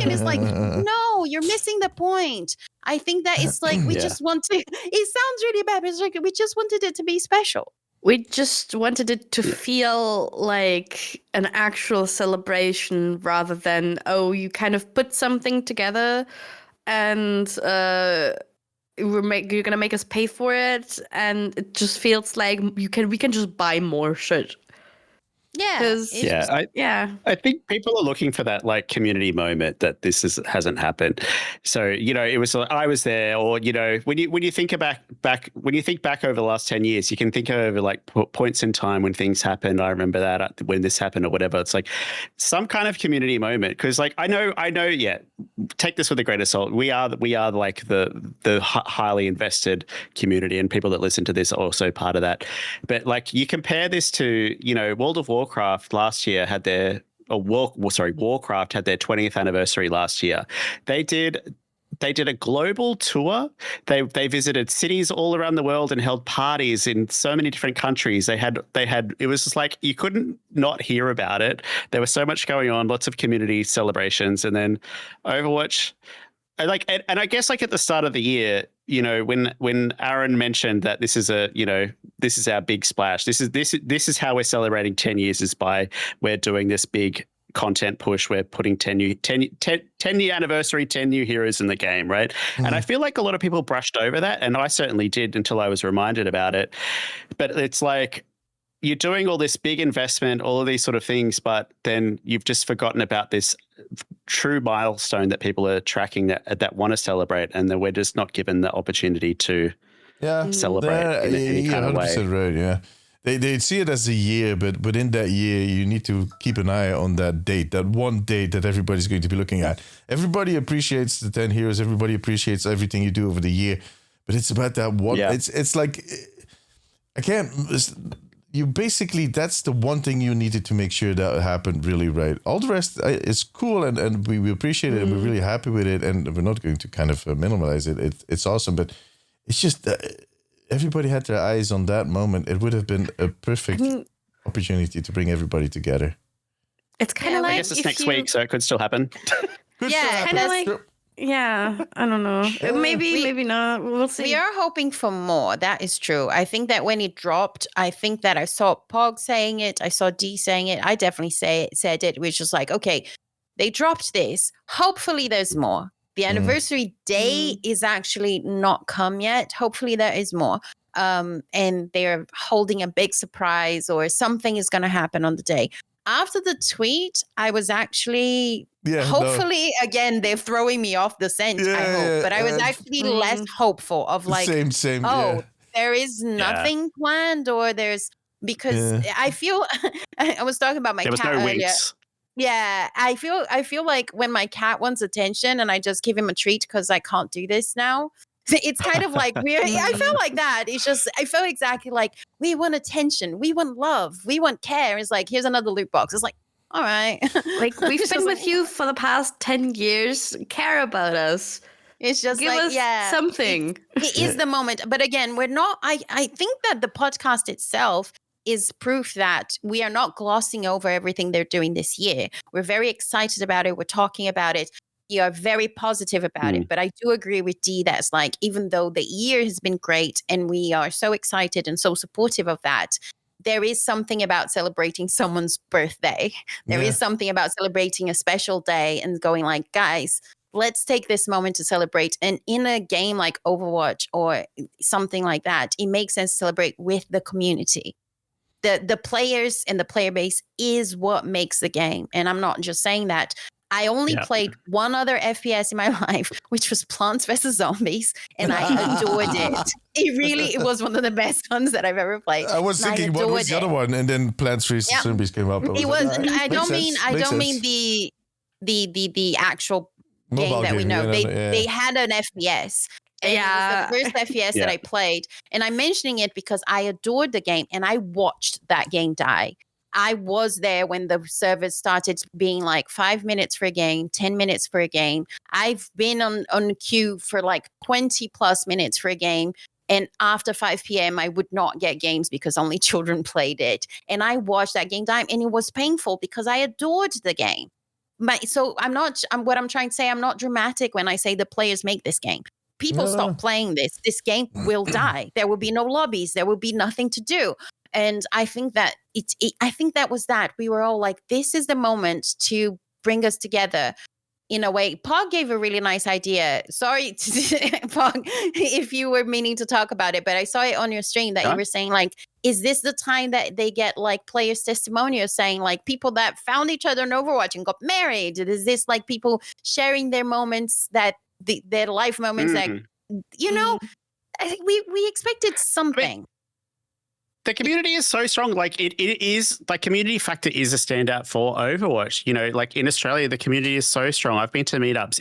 And it's no, you're missing the point. I think that it's we just want to, it sounds really bad, but it's we just wanted it to be special. We just wanted it to feel like an actual celebration rather than, you kind of put something together and you're gonna make us pay for it, and it just feels like we can just buy more shit. I think people are looking for that community moment that hasn't happened. So it was I was there, or when you think back over the last 10 years, you can think over points in time when things happened. I remember that when this happened or whatever. It's some kind of community moment, because I know. Take this with a grain of salt. We are the highly invested community, and people that listen to this are also part of that. But you compare this to World of Warcraft last year had their Warcraft had their 20th anniversary last year. They did a global tour. They visited cities all around the world and held parties in so many different countries. They had it was just you couldn't not hear about it. There was so much going on, lots of community celebrations, and then Overwatch. And I guess at the start of the year, when Aaron mentioned that this is this is our big splash. This is how we're celebrating 10 years, is by we're doing this big content push. We're putting 10 year anniversary, 10 new heroes in the game, right? And I feel like a lot of people brushed over that, and I certainly did until I was reminded about it. But it's you're doing all this big investment, all of these sort of things, but then you've just forgotten about this true milestone that people are tracking that want to celebrate, and that we're just not given the opportunity to celebrate in any kind of way. Right, yeah. They see it as a year, but within that year, you need to keep an eye on that date, that one date that everybody's going to be looking at. Everybody appreciates the 10 heroes. Everybody appreciates everything you do over the year, but it's about that one. Yeah. It's I can't. You basically, that's the one thing you needed to make sure that happened really right. All the rest is cool, and we appreciate it, and we're really happy with it, and we're not going to kind of minimize it. It's awesome, but it's just everybody had their eyes on that moment. It would have been a perfect opportunity to bring everybody together. It's kind of I guess it's next week, so it could still happen. Kind of I don't know. Maybe not. We'll see. We are hoping for more. That is true. I think that when it dropped, I think that I saw Pog saying it. I saw D saying it. I definitely said it, which was okay, they dropped this. Hopefully there's more. The anniversary day is actually not come yet. Hopefully there is more. And they're holding a big surprise, or something is going to happen on the day. After the tweet, I was actually hopefully again they're throwing me off the scent. I hope, but I was actually less hopeful of same. There is nothing planned, or there's because I feel I was talking about my cat earlier. Winks. Yeah, I feel like when my cat wants attention and I just give him a treat because I can't do this now. It's kind of weird. I feel like that. It's just, I feel exactly we want attention. We want love. We want care. It's here's another loot box. It's all right. We've been with you for the past 10 years. Care about us. It's just give us something. It is the moment. But again, we're not, I think that the podcast itself is proof that we are not glossing over everything they're doing this year. We're very excited about it. We're talking about it. You are very positive about it. But I do agree with Dee that's like, even though the year has been great and we are so excited and so supportive of that, there is something about celebrating someone's birthday. There is something about celebrating a special day and going like, guys, let's take this moment to celebrate. And in a game like Overwatch or something like that, it makes sense to celebrate with the community. The players and the player base is what makes the game. And I'm not just saying that. I only played one other FPS in my life, which was Plants vs. Zombies, and I adored it. It was one of the best ones that I've ever played. I was thinking, what was the other one? And then Plants vs. Zombies came up. I don't mean the actual game that we know. They had an FPS. And it was the first FPS that I played. And I'm mentioning it because I adored the game and I watched that game die. I was there when the servers started being like 5 minutes for a game, 10 minutes for a game. I've been on queue for like 20 plus minutes for a game. And after 5 p.m., I would not get games because only children played it. And I watched that game die, and it was painful because I adored the game. So what I'm trying to say, I'm not dramatic when I say the players make this game. People stop playing this. This game will die. There will be no lobbies. There will be nothing to do. And I think that I think that was that. We were all like, this is the moment to bring us together in a way. Pog gave a really nice idea. Sorry, Pog, if you were meaning to talk about it, but I saw it on your stream that you were saying, like, is this the time that they get like players' testimonials saying like people that found each other in Overwatch and got married? Is this like people sharing their moments that their life moments that, you know, I think we expected something. The community is so strong. Like it is, like, community factor is a standout for Overwatch. You know, like in Australia, the community is so strong. I've been to meetups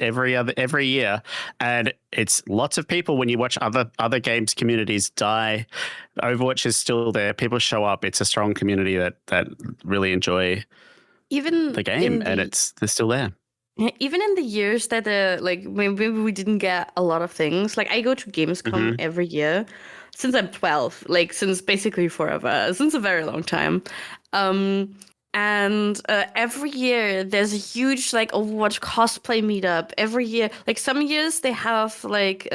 every year, and it's lots of people. When you watch other games communities die, Overwatch is still there. People show up. It's a strong community that really enjoy even the game, and they're still there. Even in the years that like maybe we didn't get a lot of things. Like I go to Gamescom every year. Since I'm 12, like since basically forever, since a very long time. And every year there's a huge like Overwatch cosplay meetup. Every year, like some years they have like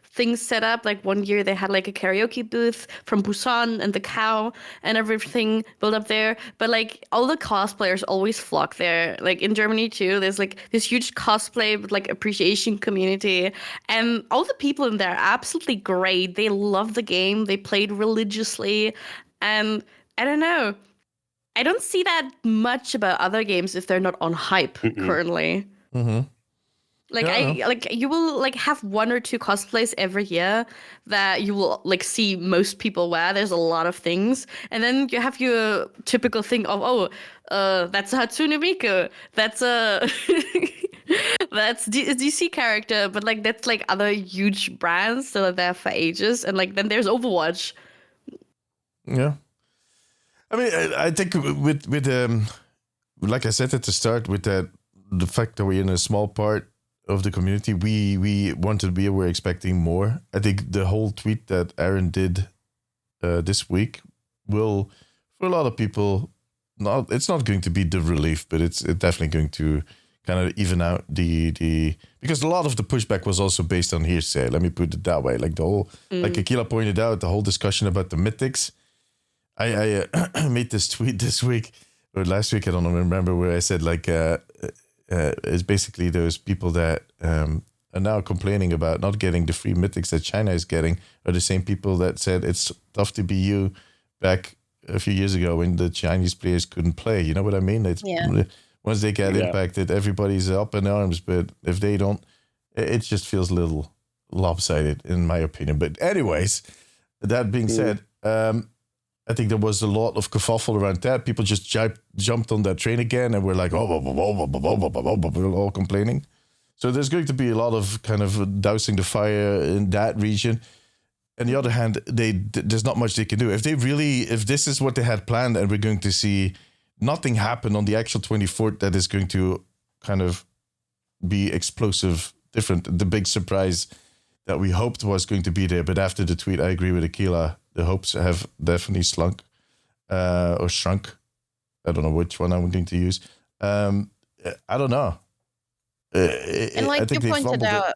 things set up. Like one year they had like a karaoke booth from Busan and the cow and everything built up there. But like all the cosplayers always flock there. Like in Germany too, there's like this huge cosplay like appreciation community, and all the people in there are absolutely great. They love the game. They played religiously, and I don't know. I don't see that much about other games if they're not on hype currently. Like you will like have one or two cosplays every year that you will like see most people wear. There's a lot of things, and then you have your typical thing of that's a Hatsune Miku, that's a that's a DC character, but like that's like other huge brands that are there for ages, and like then there's Overwatch. Yeah, I mean, I think with like I said at the start, with the fact that we're in a small part of the community, we wanted to be, we're expecting more. I think the whole tweet that Aaron did this week will, for a lot of people, it's not going to be the relief, but it's definitely going to kind of even out the because a lot of the pushback was also based on hearsay. Let me put it that way. Like the whole, like Akila pointed out, the whole discussion about the mythics. I made this tweet this week or last week, I don't remember, where I said like it's basically those people that are now complaining about not getting the free mythics that China is getting are the same people that said it's tough to be you back a few years ago when the Chinese players couldn't play. You know what I mean? Once they get impacted, everybody's up in arms, but if they don't, it just feels a little lopsided in my opinion. But anyways, that being said, I think there was a lot of kerfuffle around that. People just jumped on that train again, and we're like, we're all complaining. So there's going to be a lot of kind of dousing the fire in that region. On the other hand, there's not much they can do. If this is what they had planned, and we're going to see nothing happen on the actual 24th, that is going to kind of be explosive, different. The big surprise that we hoped was going to be there, but after the tweet, I agree with Akila. The hopes have definitely slunk. or shrunk. I don't know which one I'm going to use. I don't know. And like you pointed out,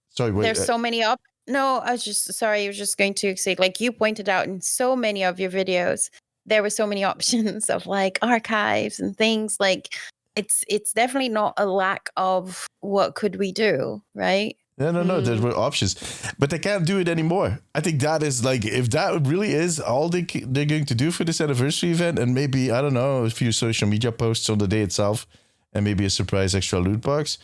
sorry, wait, there's so many No, I was just going to say, like you pointed out in so many of your videos, there were so many options of like archives and things. Like it's definitely not a lack of what could we do, right? No. There were options, but they can't do it anymore. I think that is like, if that really is all they're going to do for this anniversary event, and maybe, I don't know, a few social media posts on the day itself, and maybe a surprise extra loot box.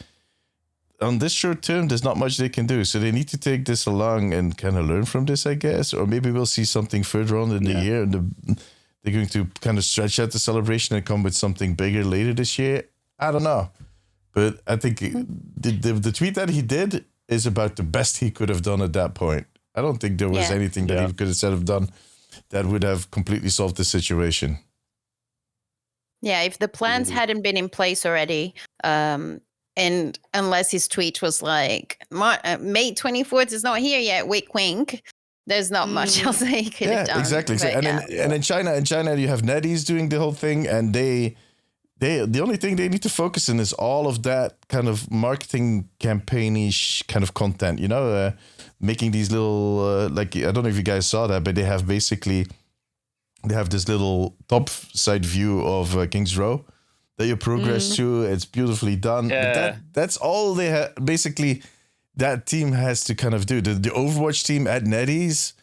On this short term, there's not much they can do. So they need to take this along and kind of learn from this, I guess. Or maybe we'll see something further on in the year, and they're going to kind of stretch out the celebration and come with something bigger later this year. I don't know. But I think the tweet that he did is about the best he could have done at that point. I don't think there was anything that he could have said or done that would have completely solved the situation. Yeah, if the plans hadn't been in place already, and unless his tweet was like, May 24th is not here yet, wink, wink, there's not much else he could have done. Exactly. And in China, you have NetEase doing the whole thing, and the only thing they need to focus on is all of that kind of marketing campaign-ish kind of content, making these little, like, I don't know if you guys saw that, but they have this little top side view of King's Row that you progress through. It's beautifully done. Yeah. But that's all they basically, that team has to kind of do. The Overwatch team at NetEase,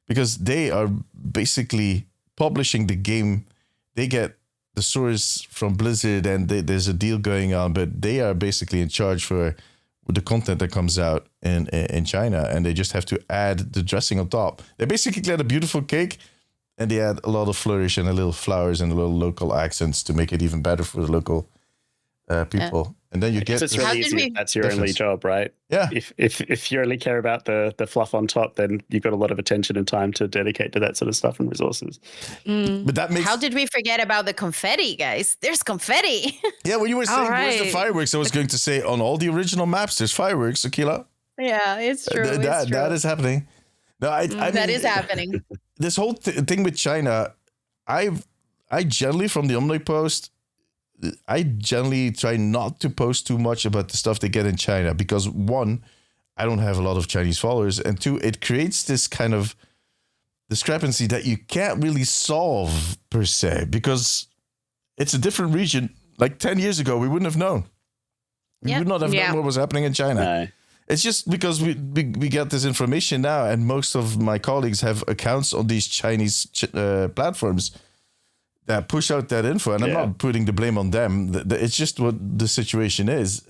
because they are basically publishing the game. They get the source from Blizzard, and there's a deal going on, but they are basically in charge for the content that comes out in China, and they just have to add the dressing on top. They basically get a beautiful cake, and they add a lot of flourish and a little flowers and a little local accents to make it even better for the local people. Yeah. And then you get. It's really easy. That's your only job, right? Yeah. If you only care about the fluff on top, then you've got a lot of attention and time to dedicate to that sort of stuff and resources. But that makes. How did we forget about the confetti, guys? There's confetti. Yeah, when you were saying where's the fireworks, I was going to say on all the original maps, there's fireworks, Akila. Yeah, it's true. That is happening. No, I mean, that is happening. This whole thing with China, I generally, from the Omnic post, I generally try not to post too much about the stuff they get in China, because one, I don't have a lot of Chinese followers, and two, it creates this kind of discrepancy that you can't really solve per se, because it's a different region. Like 10 years ago, we wouldn't have known. We would not have known what was happening in China. No. It's just because we get this information now, and most of my colleagues have accounts on these Chinese platforms that push out that info, and I'm not putting the blame on them. It's just what the situation is.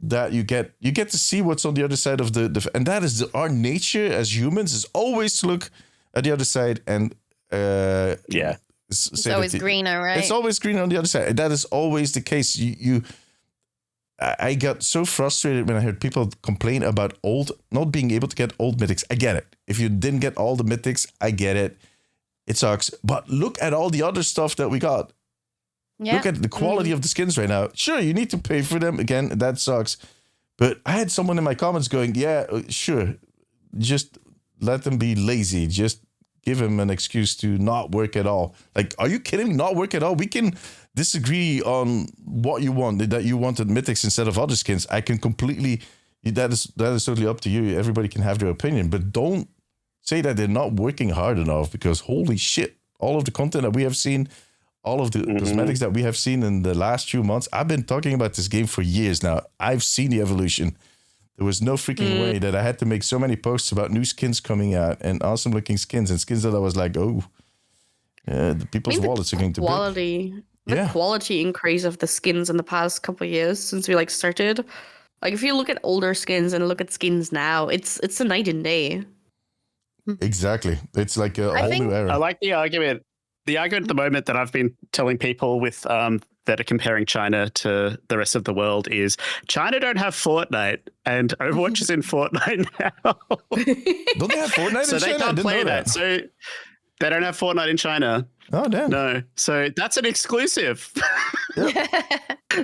That you get to see what's on the other side of the and that is our nature as humans is always to look at the other side and it's always greener, right? It's always greener on the other side. That is always the case. I got so frustrated when I heard people complain about not being able to get old mythics. I get it. If you didn't get all the mythics, I get it. It sucks. But look at all the other stuff that we got. Yeah. Look at the quality of the skins right now. Sure, you need to pay for them. Again, that sucks. But I had someone in my comments going, yeah, sure. Just let them be lazy. Just give them an excuse to not work at all. Like, are you kidding? Not work at all? We can disagree on what you want, that you wanted mythics instead of other skins. I can completely, that is totally up to you. Everybody can have their opinion, but don't say that they're not working hard enough, because holy shit, all of the content that we have seen, all of the cosmetics that we have seen in the last few months, I've been talking about this game for years now. I've seen the evolution. There was no freaking way that I had to make so many posts about new skins coming out and awesome looking skins and skins that I was like, the people's wallets are going to be. The quality increase of the skins in the past couple of years since we started. Like if you look at older skins and look at skins now, it's a night and day. Exactly. It's like a whole new era. I like the argument. The argument at the moment that I've been telling people with that are comparing China to the rest of the world is China don't have Fortnite, and Overwatch is in Fortnite now. Don't they have Fortnite in China? So they can't play that. So they don't have Fortnite in China. Oh, damn. No. So that's an exclusive.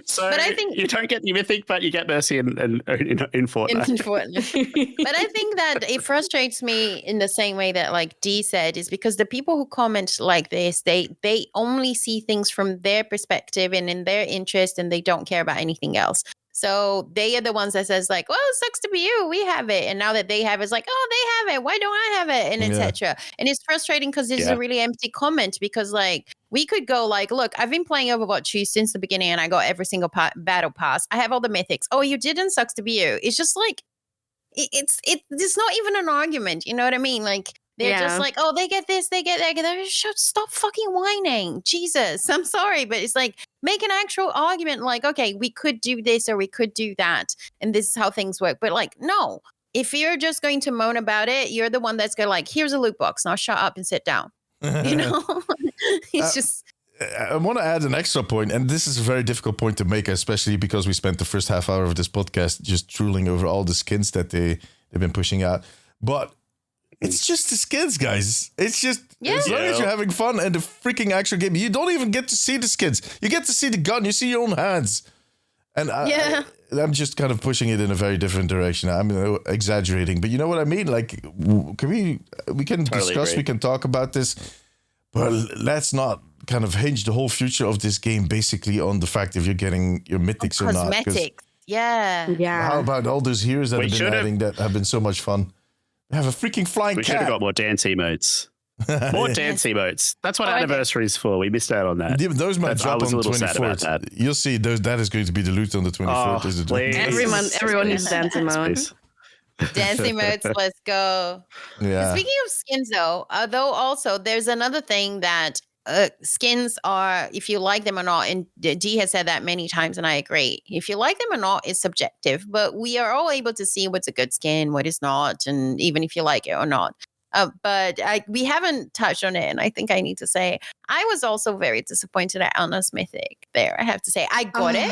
So But I think you don't get the mythic, but you get Mercy in Fortnite. But I think that it frustrates me in the same way that like Dee said, is because the people who comment like this, they only see things from their perspective and in their interest, and they don't care about anything else. So they are the ones that says like, well, it sucks to be you. We have it. And now that they have it, it's like, oh, they have it. Why don't I have it? And etc. And it's frustrating because it's a really empty comment, because like we could go like, look, I've been playing Overwatch 2 since the beginning and I got every single battle pass. I have all the mythics. Oh, you didn't? Sucks to be you. It's just like, it's not even an argument. You know what I mean? Like, they're just like, oh, they get this, they get that. They're just, stop fucking whining. Jesus, I'm sorry. But it's like, make an actual argument like, okay, we could do this or we could do that. And this is how things work. But like, no, if you're just going to moan about it, you're the one that's going to like, here's a loot box. Now shut up and sit down. You know, it's just. I want to add an extra point, and this is a very difficult point to make, especially because we spent the first half hour of this podcast just drooling over all the skins that they've been pushing out. But it's just the skins, guys. It's just, as long as you're having fun and the freaking actual game, you don't even get to see the skins. You get to see the gun. You see your own hands. And I'm just kind of pushing it in a very different direction. I'm exaggerating, but you know what I mean? Like, we can discuss, we can talk about this, but let's not kind of hinge the whole future of this game basically on the fact if you're getting your mythics or not. Cosmetics. Yeah. How about all those heroes that have been adding that have been so much fun? We have a freaking flying cat. We should have got more dance emotes. More dance emotes. That's what anniversary is for. We missed out on that. Yeah, those might drop on the 24th. You'll see that is going to be the loot on the 24th. Everyone needs dance emotes. Dance emotes, let's go. Yeah. Speaking of skins though also there's another thing that skins are, if you like them or not, and Dee has said that many times and I agree, if you like them or not is subjective, but we are all able to see what's a good skin, what is not, and even if you like it or not. But we haven't touched on it, and I think I need to say I was also very disappointed at Anna's mythic there. I have to say I got it.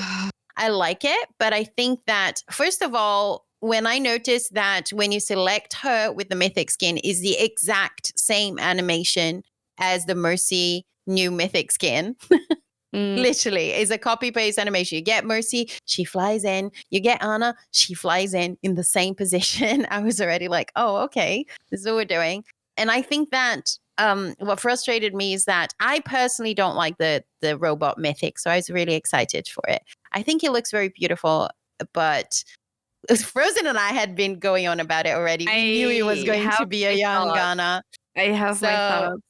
I like it, but I think that first of all, when I noticed that when you select her with the mythic skin is the exact same animation as the Mercy new mythic skin. Literally is a copy paste animation. You get Mercy, she flies in. You get Anna, she flies in the same position. I was already like, oh, okay, this is what we're doing. And I think that what frustrated me is that I personally don't like the robot mythic, so I was really excited for it. I think it looks very beautiful, but Frozen and I had been going on about it already. We knew it was going to be a young Anna. I have my thoughts.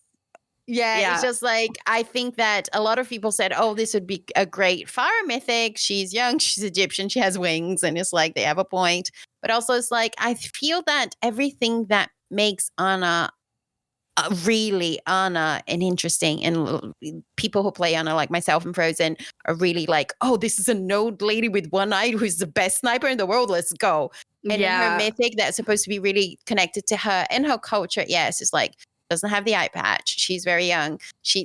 Yeah, it's just like, I think that a lot of people said, oh, this would be a great fire mythic. She's young, she's Egyptian, she has wings. And it's like, they have a point. But also it's like, I feel that everything that makes Anna really Anna and interesting, and people who play Anna like myself and Frozen are really like, oh, this is an old lady with one eye who's the best sniper in the world, let's go. And in her mythic that's supposed to be really connected to her and her culture, yes, it's like, doesn't have the eye patch, she's very young,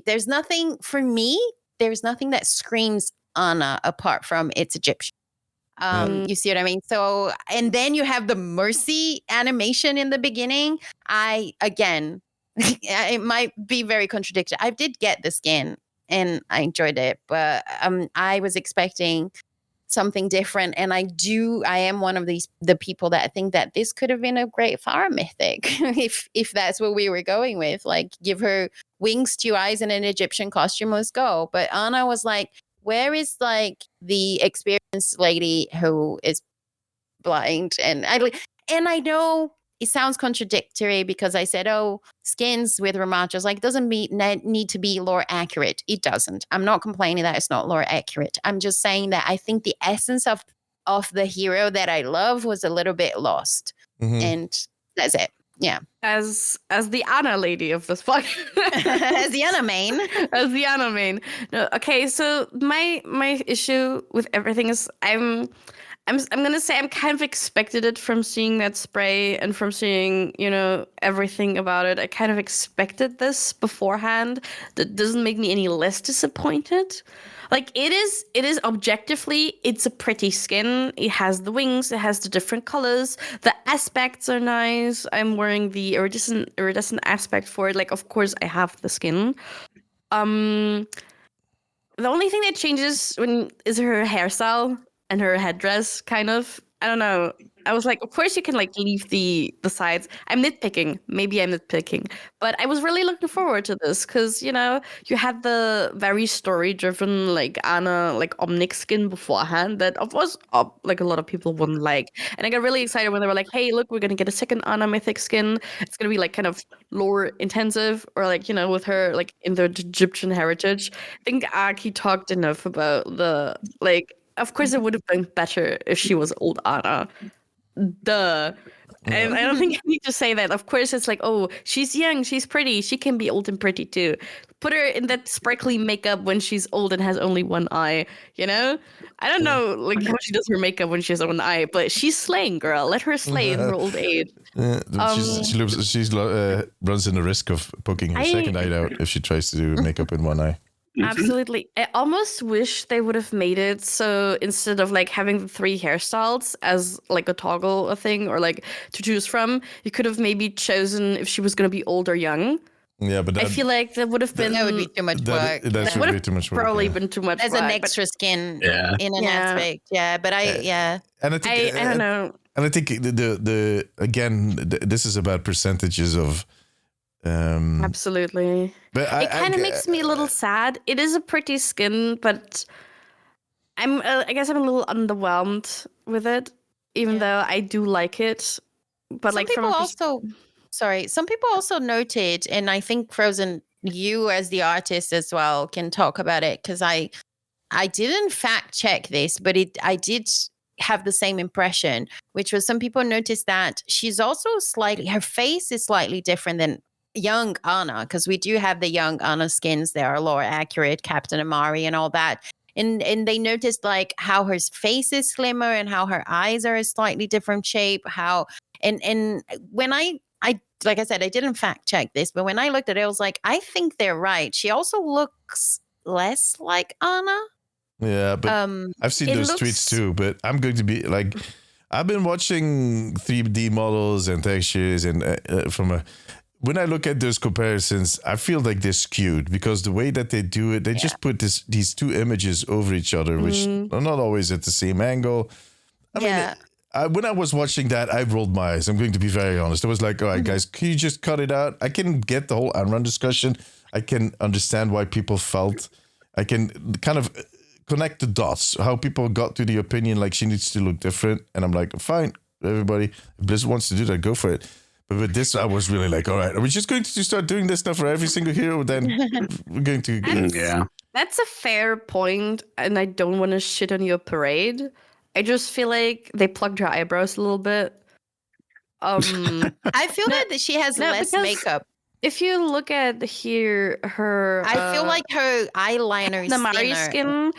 there's nothing for me, there's nothing that screams Anna apart from it's Egyptian. You see what I mean? So, and then you have the Mercy animation in the beginning. It might be very contradictory. I did get the skin and I enjoyed it, but I was expecting something different. And I am one of the people that think that this could have been a great Farah mythic if that's what we were going with. Like, give her wings, 2 eyes, and an Egyptian costume. Let's go. But Anna was like, where is like the experienced lady who is blind? And I know it sounds contradictory because I said, oh, skins with Ramachas, like, doesn't need to be lore accurate. It doesn't. I'm not complaining that it's not lore accurate. I'm just saying that I think the essence of the hero that I love was a little bit lost. Mm-hmm. And that's it. Yeah. As the Anna lady of this podcast. As the Anna main. As the Anna main. No, okay, so my issue with everything is I'm gonna say I'm kind of expected it from seeing that spray and from seeing, everything about it. I kind of expected this beforehand. That doesn't make me any less disappointed. Like, it is objectively, it's a pretty skin. It has the wings, it has the different colors. The aspects are nice. I'm wearing the iridescent aspect for it. Like, of course I have the skin. The only thing that changes is her hairstyle and her headdress, kind of. I don't know. I was like, of course you can like leave the sides. I'm nitpicking. Maybe I'm nitpicking. But I was really looking forward to this because, you know, you had the very story-driven like Anna, like Omnic skin beforehand that of course like a lot of people wouldn't like. And I got really excited when they were like, hey, look, we're gonna get a second Anna mythic skin. It's gonna be like kind of lore intensive or like, you know, with her like in the Egyptian heritage. I think Aki talked enough about the like, of course it would have been better if she was old Anna. Duh. And I don't think I need to say that. Of course, it's like, oh, she's young, she's pretty, she can be old and pretty too. Put her in that sparkly makeup when she's old and has only one eye, you know? I don't know like how she does her makeup when she has one eye, but she's slaying, girl. Let her slay in her old age. She runs in the risk of poking her second eye out if she tries to do makeup in one eye. Absolutely. I almost wish they would have made it so instead of like having the 3 hairstyles as like a toggle a thing or like to choose from, you could have maybe chosen if she was going to be old or young. Yeah, but I feel like that would have been... That would be too much work. That would be too much work. Probably been too much As work. an extra skin in an Yeah. aspect. Yeah, but And I think... I don't know. And I think this is about percentages of... Absolutely. But It kind of makes me a little sad. It is a pretty skin, but I guess I'm a little underwhelmed with it, even though I do like it. But some like people from some people also noted, and I think Frozen, you as the artist as well can talk about it because I didn't fact check this, but I did have the same impression, which was some people noticed that she's also her face is slightly different than young Anna, because we do have the young Anna skins that are lore accurate, Captain Amari and all that. And they noticed like how her face is slimmer and how her eyes are a slightly different shape. And when I like I said, I didn't fact check this, but when I looked at it, I was like, I think they're right. She also looks less like Anna. Yeah, but I've seen those tweets too. But I'm going to be like, I've been watching 3D models and textures, and when I look at those comparisons, I feel like they're skewed because the way that they do it, they just put these 2 images over each other, which are not always at the same angle. I mean, when I was watching that, I rolled my eyes. I'm going to be very honest. I was like, all right, guys, can you just cut it out? I can get the whole Amran discussion. I can understand why people felt. I can kind of connect the dots, how people got to the opinion like she needs to look different. And I'm like, fine, everybody, if Blizzard wants to do that, go for it. But with this, I was really like, all right, are we just going to start doing this stuff for every single hero? Then we're going to... Yeah. That's a fair point, and I don't want to shit on your parade. I just feel like they plugged her eyebrows a little bit. I feel that she has less makeup. If you look at her... I feel like her eyeliner is the Mari skin...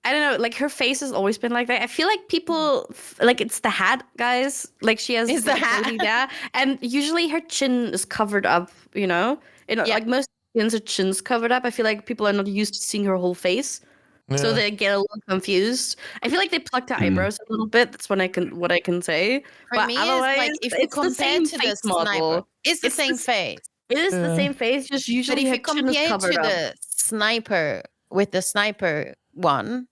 I don't know, like her face has always been like that. I feel like people, like it's the hat, guys. Like she has the hat. There, and usually her chin is covered up, you know? Like most skins, her chin's covered up. I feel like people are not used to seeing her whole face. Yeah. So they get a little confused. I feel like they plucked her eyebrows a little bit. That's what I can say. For me, otherwise, like if you compare to the sniper, it's the same face. It is the same face, just usually her chin is covered up. But if you compare to the sniper with the sniper one,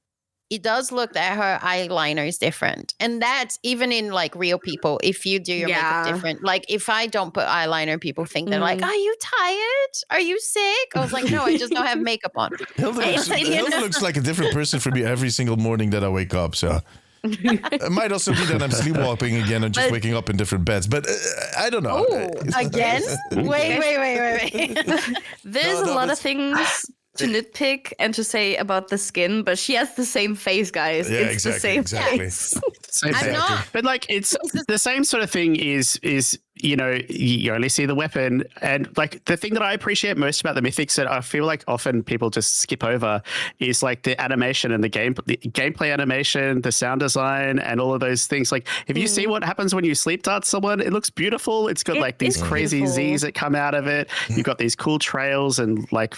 it does look that her eyeliner is different. And that's even in like real people. If you do your makeup different, like if I don't put eyeliner, people think they're like, are you tired? Are you sick? I was like, no, I just don't have makeup on. Hilda looks like a different person for me every single morning that I wake up. So it might also be that I'm sleepwalking again and just waking up in different beds. But I don't know. Oh, again? Wait. There's a lot of things to nitpick and to say about the skin, but she has the same face, guys. Yeah, it's exactly, the same face. I'm not. But like, it's the same sort of thing. Is you know, you only see the weapon, and like the thing that I appreciate most about the mythics that I feel like often people just skip over is like the animation and the gameplay animation, the sound design, and all of those things. Like, if you see what happens when you sleep dart someone, it looks beautiful. It's got like these crazy Z's that come out of it. You've got these cool trails and like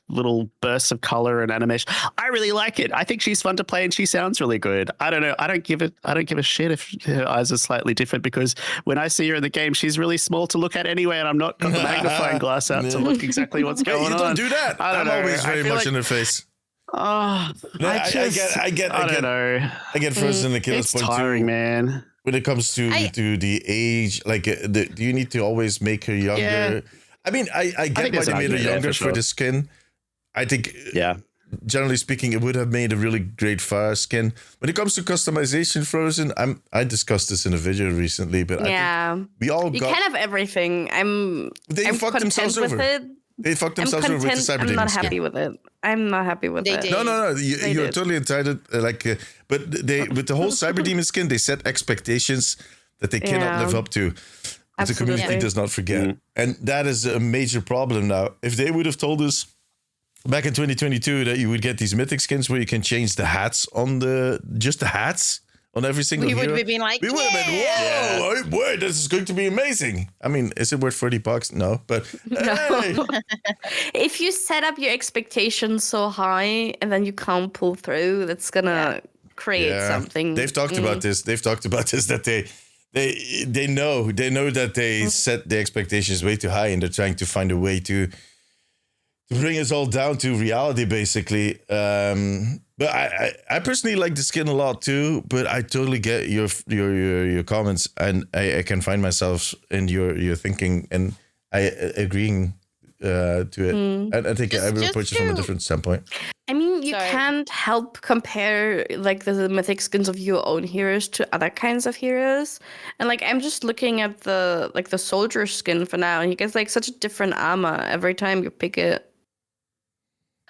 little bursts of color and animation. I really like it. I think she's fun to play and she sounds really good. I don't know. I don't give a shit if her eyes are slightly different, because when I see her in the game, she's really small to look at anyway, and I'm not got the magnifying glass out to look exactly what's going on. You don't do that. I'm always very much in her face. Oh, I don't know. I get Frozen the Killer's It's point tiring, too. man. When it comes to the age, like, do you need to always make her younger? Yeah. I mean, I get think why there's they an made her argument there younger for for sure. the skin. I think, Yeah. generally speaking, it would have made a really great fire skin. When it comes to customization, Frozen, I discussed this in a video recently, but I think we all you got. can have everything. They I'm fucked themselves content with over. it. They fucked themselves over with the Cyber I'm Demon not skin. happy with it. I'm not happy with They it. did. No. You're did. totally entitled. But they with the whole Cyber Demon skin, they set expectations that they cannot live up to. That the community Absolutely. does not forget, and that is a major problem now. If they would have told us back in 2022 that you would get these mythic skins where you can change the hats on the hats on every single We hero, would have been like, we would have been, whoa, this is going to be amazing. I mean, is it worth $40? No, but hey. If you set up your expectations so high and then you can't pull through, that's gonna create something. They've talked about this. They've talked about this, that they know that they set the expectations way too high, and they're trying to find a way to bring us all down to reality, basically. But I personally like the skin a lot too. But I totally get your comments, and I can find myself in your thinking, and I agreeing to it. And I think I will approach it from a different standpoint. I mean, you Sorry. can't help compare like the mythic skins of your own heroes to other kinds of heroes. And like I'm just looking at the soldier skin for now, and he gets like such a different armor every time you pick it.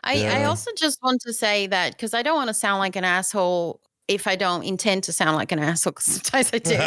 I also just want to say that because I don't want to sound like an asshole if I don't intend to sound like an asshole, because sometimes I do.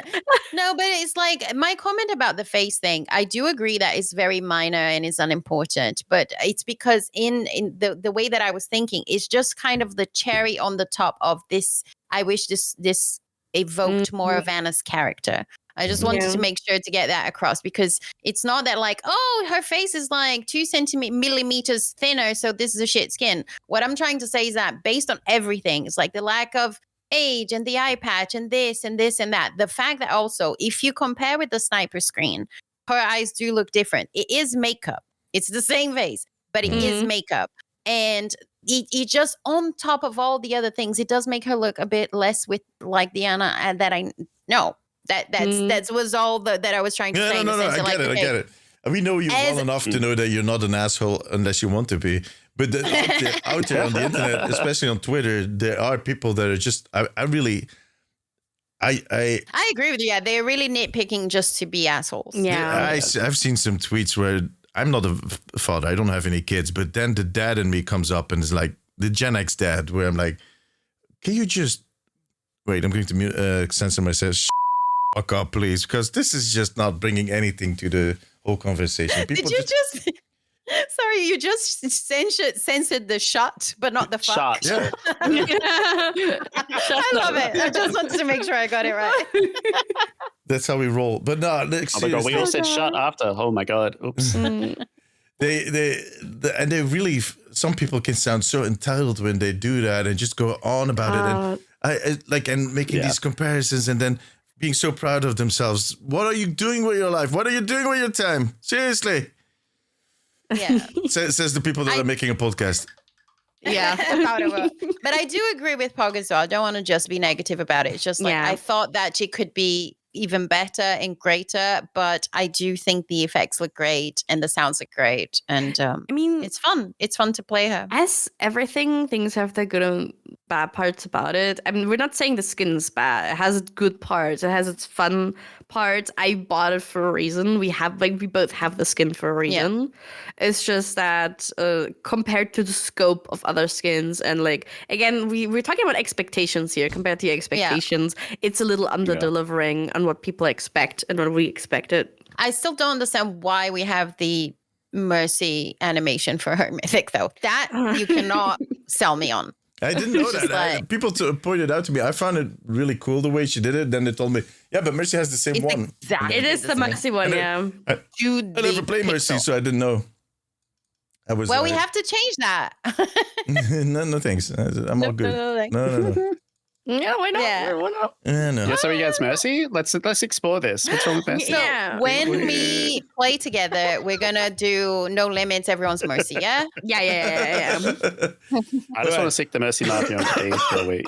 But no, but it's like my comment about the face thing. I do agree that it's very minor and is unimportant, but it's because in the way that I was thinking, it's just kind of the cherry on the top of this. I wish this evoked more of Anna's character. I just wanted to make sure to get that across, because it's not that like, oh, her face is like 2 millimeters thinner, so this is a shit skin. What I'm trying to say is that based on everything, it's like the lack of age and the eye patch and this and this and that. The fact that also, if you compare with the sniper screen, her eyes do look different. It is makeup. It's the same face, but it is makeup. And it just, on top of all the other things, it does make her look a bit less with like the Anna that I know. That was all that I was trying to say. No, I get it. We know you well enough to know that you're not an asshole unless you want to be. But out there on the internet, especially on Twitter, there are people that are just. I agree with you. Yeah, they're really nitpicking just to be assholes. Yeah, I've seen some tweets where I'm not a father. I don't have any kids, but then the dad in me comes up and is like the Gen X dad, where I'm like, can you just wait? I'm going to censor myself. Fuck up, please, because this is just not bringing anything to the whole conversation. People Did you just sorry, you just censored the shut, but not the fuck. Shut. Yeah. I love it. I just wanted to make sure I got it right. That's how we roll. But no, Oh my god, we all said shut after. Oh my god. Oops. They really, some people can sound so entitled when they do that and just go on about it and making these comparisons and then being so proud of themselves. What are you doing with your life? What are you doing with your time? Seriously. Yeah. Says the people that are making a podcast. Yeah. But I do agree with Pog as well. I don't want to just be negative about it. It's just like I thought that it could be even better and greater, but I do think the effects look great and the sounds look great. And I mean, it's fun. It's fun to play her. As everything, things have their good and bad parts about it. I mean, we're not saying the skin's bad. It has its good parts. It has its fun parts. I bought it for a reason. We both have the skin for a reason. Yeah. It's just that compared to the scope of other skins, and like again, we're talking about expectations here. Compared to your expectations, it's a little under delivering on what people expect and what we expected. I still don't understand why we have the Mercy animation for her mythic, though. That you cannot sell me on. I didn't know that. People pointed out to me. I found it really cool the way she did it. Then they told me, yeah, but Mercy has the same one. Exactly. It is the Mercy one, I never played Mercy, so I didn't know. We have to change that. no, thanks. I'm all good. No. Yeah, why not? Yeah. Why not? No. Yeah, so he gets Mercy. Let's explore this. What's wrong with Mercy? So Yeah. when we play together, we're gonna do no limits, everyone's mercy. Yeah. Yeah. I just want to stick the Mercy Mafia on stage for a week.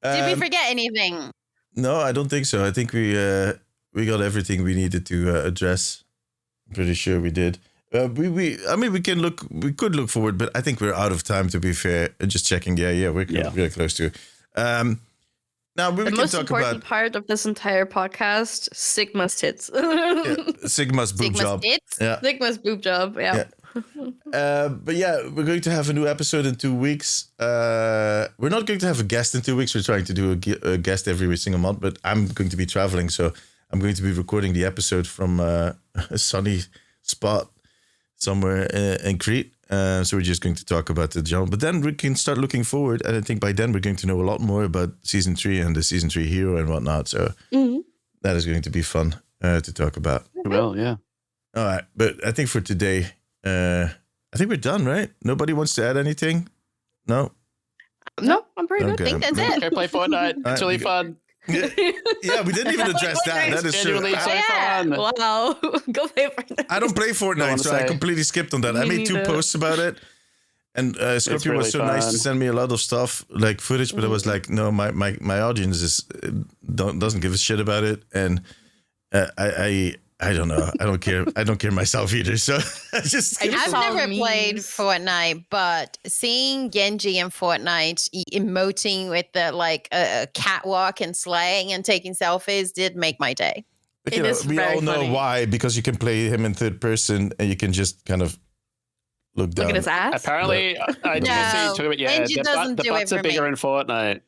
Did we forget anything? No, I don't think so. I think we got everything we needed to address. I'm pretty sure we did. We could look forward, but I think we're out of time, to be fair. Just checking. Yeah, we're close to. Now we The can most talk important about part of this entire podcast: Sigma's tits. Sigma's boob job. Tits? Yeah. Sigma's boob job. Yeah. But yeah, we're going to have a new episode in 2 weeks. We're not going to have a guest in 2 weeks. We're trying to do a guest every single month, but I'm going to be traveling, so I'm going to be recording the episode from a sunny spot somewhere in Crete. So we're just going to talk about the genre. But then we can start looking forward, and I think by then we're going to know a lot more about Season 3 and the Season 3 hero and whatnot. So that is going to be fun to talk about. Well, yeah. All right, but I think for today, I think we're done, right? Nobody wants to add anything? No? No, I'm pretty good. Okay. I think that's it. Go play Fortnite. It's really fun. Yeah, we didn't even address that. That is true. Genuinely so Yeah. fun. Wow. Go play Fortnite. I don't play Fortnite, so I say. completely skipped on that. I Me made 2 neither. posts about it. And Scorpio really was so nice to fun. send me a lot of stuff, like footage, but I was like, no, my audience doesn't give a shit about it. And I don't know. I don't care myself either. So I just I just I've saw never played memes. Fortnite, but seeing Genji in Fortnite emoting with the a catwalk and slaying and taking selfies did make my day. But, It is we very all know funny. why, because you can play him in third person and you can just kind of look down. Look at his ass. Apparently, I didn't see you talking about Benji doesn't the do it butts are for bigger me. in Fortnite.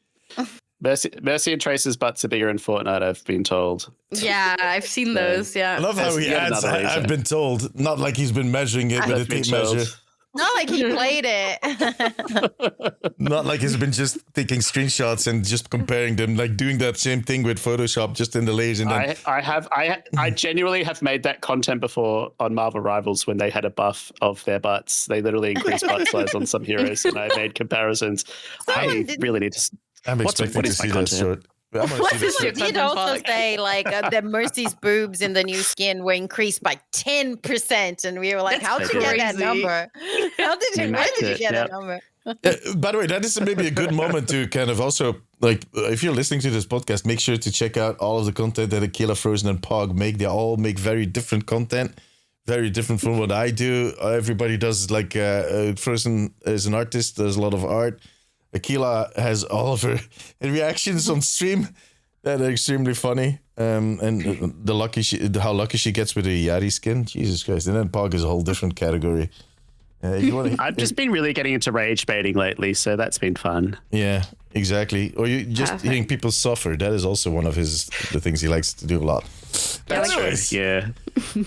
Mercy and Trace's butts are bigger in Fortnite, I've been told. Yeah, I've seen those. Yeah. I love how That's he yet adds, another reason. I've been told, not like he's been measuring it with a That's been tape measure. told. Not like he played it. Not like he's been just taking screenshots and just comparing them, like doing that same thing with Photoshop, just in the layers. And then I genuinely have made that content before on Marvel Rivals when they had a buff of their butts. They literally increased butt size on some heroes, and I made comparisons. I really need to. I'm expecting what to is my see that content? short. I'm gonna What see that is your short. He'd content, also fuck? say the Mercy's boobs in the new skin were increased by 10%, and we were like, That's "How did you get that crazy. number? How did you? Where did you get that Yeah. number?" By the way, that is maybe a good moment to kind of also, like, if you're listening to this podcast, make sure to check out all of the content that Aquila, Frozen, and Pog make. They all make very different content, very different from what I do. Everybody does, like, Frozen is an artist, does a lot of art. Aquila has all of her reactions on stream that are extremely funny. And how lucky she gets with the Yari skin. Jesus Christ. And then Pog is a whole different category. I've just been really getting into rage baiting lately, so that's been fun. Yeah, exactly. Or you just Perfect. hearing people suffer. That is also one of the things he likes to do a lot. That's Anyways, true. Yeah.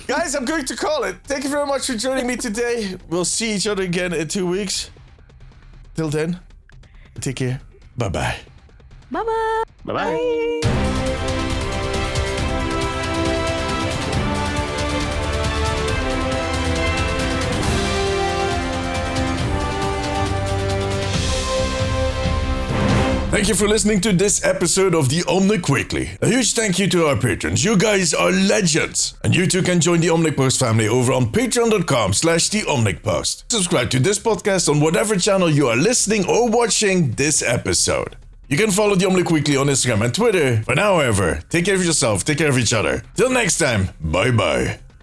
guys, I'm going to call it. Thank you very much for joining me today. We'll see each other again in 2 weeks. Till then, take care. Bye-bye. Bye-bye. Bye-bye. Thank you for listening to this episode of the Omnic Weekly. A huge thank you to our patrons. You guys are legends. And you too can join the Omnic Post family over on patreon.com/the Omnic Post. Subscribe to this podcast on whatever channel you are listening or watching this episode. You can follow the Omnic Weekly on Instagram and Twitter. For now, however, take care of yourself, take care of each other. Till next time, bye-bye.